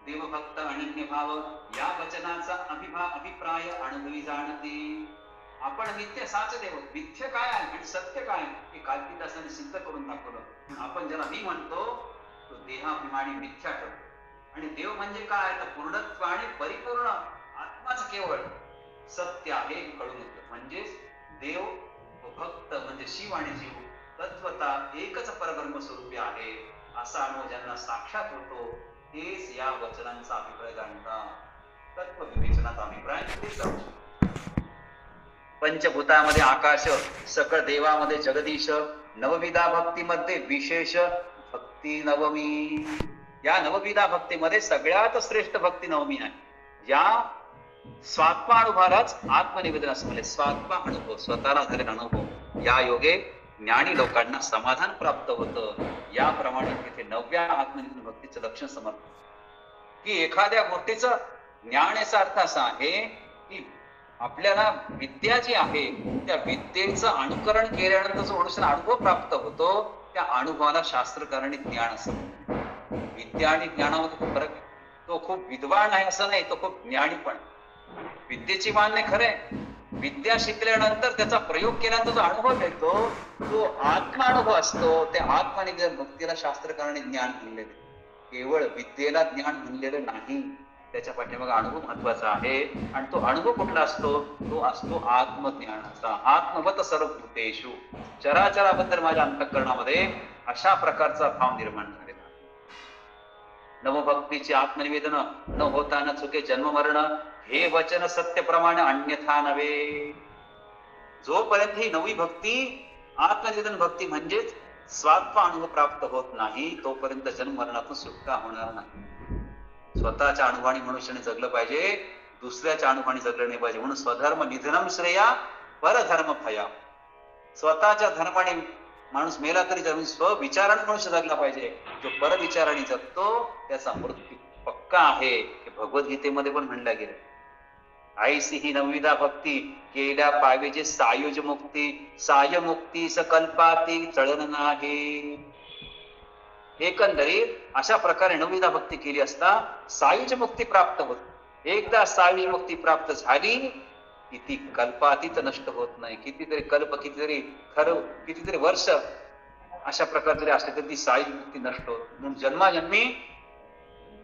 देवभक्त अनन्य भाव या वचनाचा अभिप्राय अनुभवी जाणते. आपण मिथ्य साच देव, मिथ्य काय आहे आणि सत्य काय हे कालिदासाने सिद्ध करून दाखवलं. आपण ज्याला मी म्हणतो तो देहाभिमानी मिथ्या ठरतो, आणि देव म्हणजे काय तर पूर्णत्व आणि परिपूर्ण आत्माच केवळ सत्य आहे हे कळून येतं. म्हणजेच देव व भक्त म्हणजे शिव आणि जीव तत्वता एकच परब्रह्म स्वरूपी आहे असा अनुभव ज्यांना साक्षात होतो तेच या वचनांचा अभिप्राय जाणतात. तत्व विवेचनाचा अभिप्राय तेच जाऊ. पंचभूतामध्ये आकाश, सकळ देवामध्ये जगदीश, नवविधा भक्तीमध्ये विशेष भक्ती नवमी. या नवविधा भक्तीमध्ये सगळ्यात श्रेष्ठ भक्ती नवमी आहे. या स्वात्मानुभवालाच आत्मनिवेदन असं म्हणजे स्वात्मा अनुभव, स्वतःला झालेला अनुभव, या योगे ज्ञानी लोकांना समाधान प्राप्त होतं. याप्रमाणे तिथे 9व्या आत्मनिवेदन भक्तीचं लक्षण समर्थ की एखाद्या गोष्टीचं ज्ञान याचा अर्थ असा आहे की आपल्याला विद्या जी आहे त्या विद्येचं अनुकरण केल्यानंतर जो मनुष्याला अनुभव प्राप्त होतो त्या अनुभवाला शास्त्रकारणी ज्ञान असं. विद्या आणि ज्ञानामध्ये खूप फरक आहे. तो खूप विद्वान आहे असं नाही, तो खूप ज्ञानी पण. विद्येची मान्य खरंय, विद्या शिकल्यानंतर त्याचा प्रयोग केल्यानंतर जो अनुभव येतो तो आत्मानुभव असतो. त्या आत्मनिवेदन भक्तीला शास्त्रकारणी ज्ञान म्हणलेले. केवळ विद्येला ज्ञान म्हणलेलं नाही, त्याच्या पाठीमागे अनुभव महत्वाचा आहे. आणि तो अनुभव कुठला असतो? तो असतो आत्मज्ञानाचा. आत्मवत सर्वभूतेषु, चराचराबद्दल माझ्या अंतःकरणामध्ये अशा प्रकारचा भाव निर्माण झालेला. नवभक्तीचे आत्मनिवेदन न होता न चुके जन्म मरण, हे वचन सत्यप्रमाणे अन्यथा नव्हे. जोपर्यंत ही नवी भक्ती आत्मनिवेदन भक्ती म्हणजेच स्वात्म अनुभव प्राप्त होत नाही तोपर्यंत जन्म मरणातून सुटका होणार नाही. स्वतःच्या अनुभवाने मनुष्याने जगलं पाहिजे, दुसऱ्याच्या अनुभवाने जगलं नाही पाहिजे. म्हणून स्वधर्म निधनम श्रेया परधर्म भया. स्वतःच्या धर्माने माणूस मेला तरी स्वविचाराने मनुष्य जगला पाहिजे. जो परविचाराने जगतो त्याचा मृत्यू पक्का आहे हे भगवद्गीतेमध्ये पण म्हणलं गेलं. आईसी ही नवविधा भक्ती केल्या पाहिजे सायुज मुक्ती, साय मुक्ती सकल्पाती चळन नाही. एकंदरीत अशा प्रकारे नवविधा भक्ती केली असता सायुज मुक्ती प्राप्त होत. एकदा सायुज मुक्ती प्राप्त झाली की ती कल्पातीत नष्ट होत नाही. कितीतरी कल्प, कितीतरी वर्ष अशा प्रकारे जरी असले तरी ती सायुज मुक्ती नष्ट होत. म्हणून जन्माजन्मी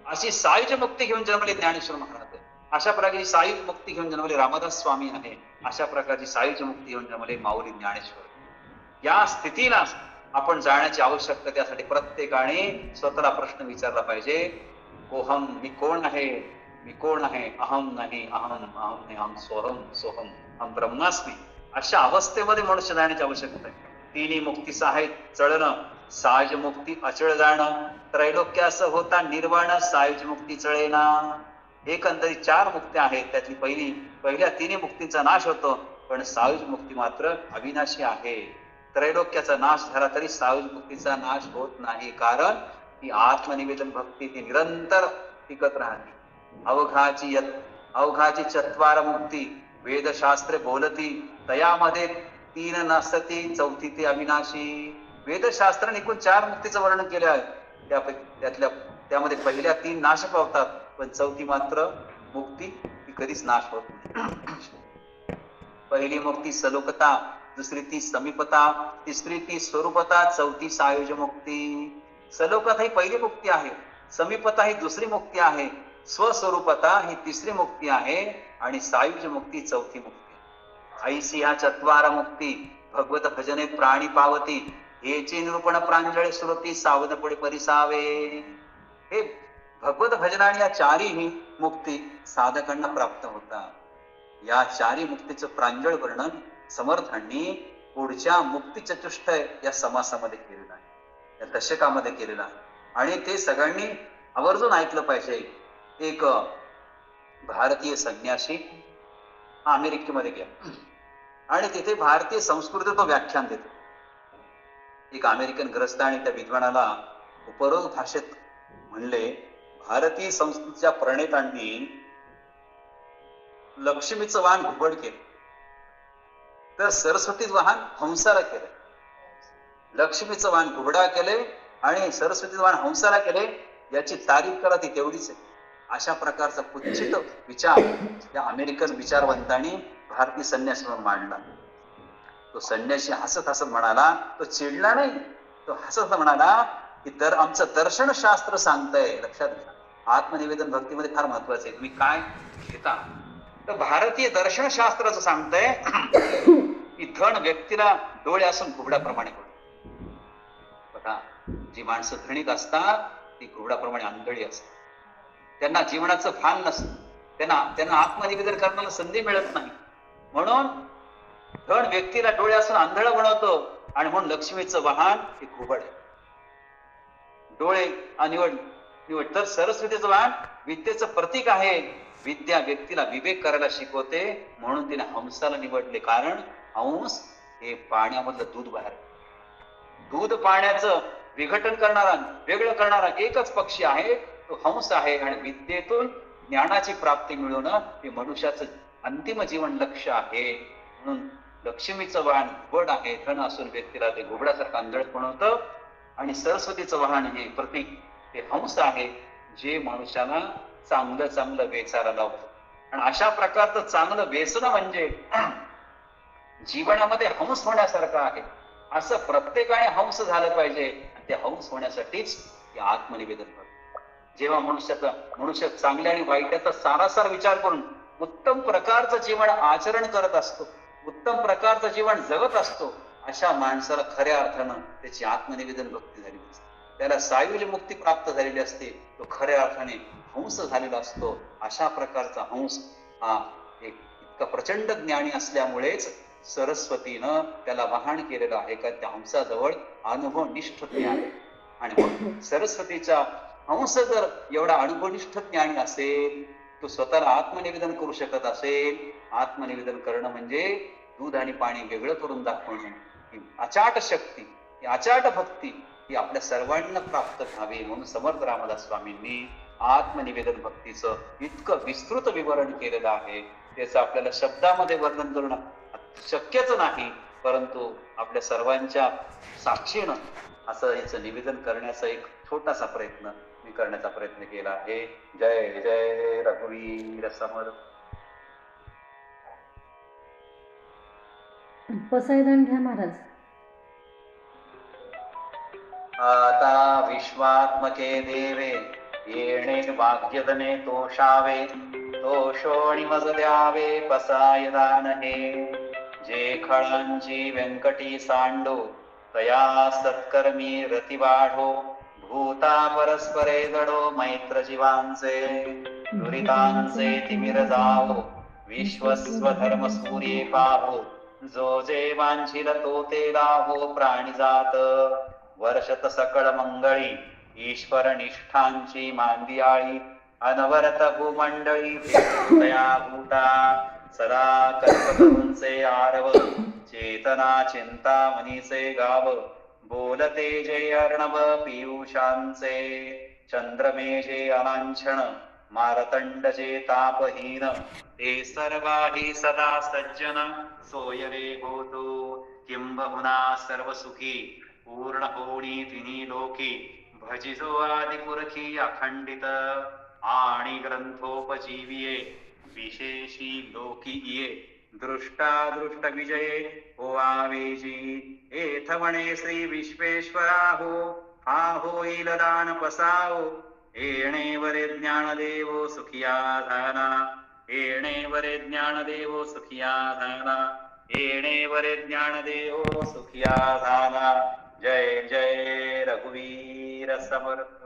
अशी सायुज मुक्ती घेऊन जन्मले ज्ञानेश्वर महाराज, अशा प्रकारची सायुज मुक्ती घेऊन जन्मले रामदास स्वामी आहे, अशा प्रकारची सायुज मुक्ती घेऊन जन्मले माऊली ज्ञानेश्वर. या स्थितीला आपण जाण्याची आवश्यकता. त्यासाठी प्रत्येकाने स्वतःला प्रश्न विचारला पाहिजे, कोहम, मी कोण आहे, मी कोण आहे. अहम नाही, अहम अहम नाही, अहम सोहम सोहम, हम ब्रह्मास्मी. अशा अवस्थेमध्ये मनुष्य जाण्याची आवश्यकता आहे. तिन्ही मुक्ती सहाय चळणं, सायुज मुक्ती अचळ जाणं, त्रैलोक्यास होता निर्वाण सायुज मुक्ती चळेना. एकंदरीत 4 मुक्त्या आहेत. त्यातली पहिल्या 3 मुक्तींचा नाश होतो, पण सायुज मुक्ती मात्र अविनाशी आहे. त्रैलोक्याचा नाश झाला तरी सायुज मुक्तीचा नाश होत नाही, कारण ती आत्मनिवेदन भक्ती ती निरंतर टिकत राहते. अवघाची 4 मुक्ती वेदशास्त्रे बोलती, तयामध्ये 3 नसती, 4थी ते अविनाशी. वेदशास्त्राने एकूण 4 मुक्तीचं वर्णन केले आहे. त्यामध्ये पहिल्या 3 नाश पावतात, पण 4थी मात्र मुक्ती ती कधीच नाश होत नाही. पहिली मुक्ती सलोकता, दुसरी ती समीपता, तिसरी ती स्वरूपता, चौथी सायुज मुक्ती. सलोकता ही पहिली मुक्ती आहे, समीपता ही दुसरी मुक्ती आहे, स्वस्वरूपता ही तिसरी मुक्ती आहे आणि सायुज मुक्ती चौथी मुक्ती. ऐसी ह्या चत्वार मुक्ती भगवत भजने प्राणी पावती, हेचे निरूपण प्रांजळे श्रुती सावधपणे परिसावे. हे भगवत भजनाने या चारही मुक्ती साधकांना प्राप्त होतात. या चारी मुक्तीचं प्रांजळ वर्णन समर्थांनी पुढच्या मुक्ती चतुष्ट या समासामध्ये केलेलं आहे, या दशकामध्ये केलेलं आहे आणि ते सगळ्यांनी आवर्जून ऐकलं पाहिजे. एक भारतीय संन्यासी अमेरिकेमध्ये गेला आणि तिथे भारतीय संस्कृती तो व्याख्यान देतो. एक अमेरिकन ग्रस्त आणि त्या विद्वानाला उपरोध भाषेत म्हणले, भारतीय संस्कृतीच्या प्रणेतांनी लक्ष्मीचं वाहन घुबड केलं, तर सरस्वतीचं वाहन हंसाला केलं. लक्ष्मीचं वाहन घुबडा केले आणि सरस्वतीचं वाहन हंसाला केले, याची तारीफ करा ती तेवढीच आहे. अशा प्रकारचा कुचित विचार या अमेरिकन विचारवंतांनी भारतीय संन्यासी म्हणून मांडला. तो संन्यासी हसत हसत म्हणाला, तो चिडला नाही, तो हसत म्हणाला की तर आमचं दर्शनशास्त्र सांगतंय, लक्षात घ्या आत्मनिवेदन भक्तीमध्ये फार महत्वाचं आहे, तुम्ही काय घेता. तर भारतीय दर्शनशास्त्राचं सांगतंय की धन व्यक्तीला डोळे असून घुबडाप्रमाणे पडतो. बघा, जी माणसं धनिक असतात ती घुबडाप्रमाणे आंधळी असतात, त्यांना जीवनाचं भान नसतं, त्यांना आत्मनिवेदन करण्याला संधी मिळत नाही. म्हणून धन व्यक्तीला डोळे असून आंधळ बनवतो आणि म्हणून लक्ष्मीचं वाहन हे घुबड आहे. डोळे निवड तर सरस्वतीचं वाहन विद्येचं प्रतीक आहे. विद्या व्यक्तीला विवेक करायला शिकवते, म्हणून तिने हंसाला निवडले. कारण हंस हे पाण्यामधलं दूध बाहेर, दूध पाण्याचं विघटन करणारा, वेगळं करणारा एकच पक्षी आहे, तो हंस आहे. आणि विद्येतून ज्ञानाची प्राप्ती मिळवणं हे मनुष्याचं अंतिम जीवन लक्ष्य आहे. म्हणून लक्ष्मीचं वाहन घुबड आहे, धन असून व्यक्तीला ते घुबडासारखं आंधळ बनवतं. आणि सरस्वतीचं वाहन हे प्रतीक हे हंस आहे, जे मनुष्याला चांगलं चांगलं वेचायला लावतं. आणि अशा प्रकारचं चांगलं वेचणं म्हणजे जीवनामध्ये हंस होण्यासारखं आहे. असं प्रत्येकाने हंस झालं पाहिजे. आणि ते हंस होण्यासाठीच हे आत्मनिवेदन करतो. जेव्हा मनुष्य चांगल्या आणि वाईटाचा सारासार विचार करून उत्तम प्रकारचं जीवन आचरण करत असतो, उत्तम प्रकारचं जीवन जगत असतो, अशा माणसाला खऱ्या अर्थानं त्याची आत्मनिवेदन भक्ती झालेली असते, त्याला सायुज मुक्ती प्राप्त झालेली असते, तो खऱ्या अर्थाने हंस झालेला असतो. अशा प्रकारचा हंस हा एक इतका प्रचंड ज्ञानी असल्यामुळेच सरस्वतीनं त्याला वाहन केलेलं आहे. का त्या हंसाजवळ अनुभवनिष्ठ ज्ञान. आणि म्हणून सरस्वतीचा हंस जर एवढा अनुभवनिष्ठ ज्ञानी असेल, तो स्वतःला आत्मनिवेदन करू शकत असेल, आत्मनिवेदन करणं म्हणजे दूध आणि पाणी वेगळं करून दाखवणं, ही अचाट शक्ती, ही अचाट भक्ती ही आपल्या सर्वांना प्राप्त व्हावी. म्हणून समर्थ रामदास स्वामींनी आत्मनिवेदन भक्तीचं इतकं विस्तृत विवरण केलेलं आहे. त्याचं आपल्याला शब्दामध्ये वर्णन करणं शक्यच नाही, परंतु आपल्या सर्वांच्या साक्षीनं असं याचं निवेदन करण्याचा एक छोटासा प्रयत्न मी करण्याचा प्रयत्न केला आहे. जय जय रघुवीर समर्थ.
पसायदान घ्या महाराज.
आता विश्वात्मके देवे येणे भाग्यदने तोषावे, तोषोणी मज द्यावे पसायदान हे. जे खळांची व्यंकटी सांडो, तया सत्कर्मी रती वाढो, भूता परस्परे जडो मैत्र जीवांचे, दुरितांचे तिमिर जावो, विश्वस्व धर्म सूर्ये पाहो, जो जे वांछिल तो ते लाहो प्राणी जात. वर्षत सकळ मंगळी ईश्वर निष्ठांची मांदियाळी, अनवरत भूमंडळी तया भूता. सदा कल्पतरूंचे आरव, चेतना चिंता मनीचे गाव, बोलते जे अर्णव पियुषांचे, चंद्रमेजे अलांछन मारतंड जे तापहीन, ते सर्वाही सदा सज्जन सोयरे होतो. किंबहुना सर्व सुखी पूर्ण होणी तिन्ही लोकी, भजिजो आदिपुरखी अखंडित, आणि ग्रंथोपजीविये विशेषी लोकी ये. दृष्टा विजये हो आवेजी एथ म्हणे श्री विश्वेश्वरा हो हा होईल दान पसावो येणे वरे ज्ञानदेवो सुखिया झाला येणे वरे ज्ञानदेवो सुखिया झाला येणे वरे ज्ञानदेवो सुखिया झाला जय जय रघुवीर समर्थ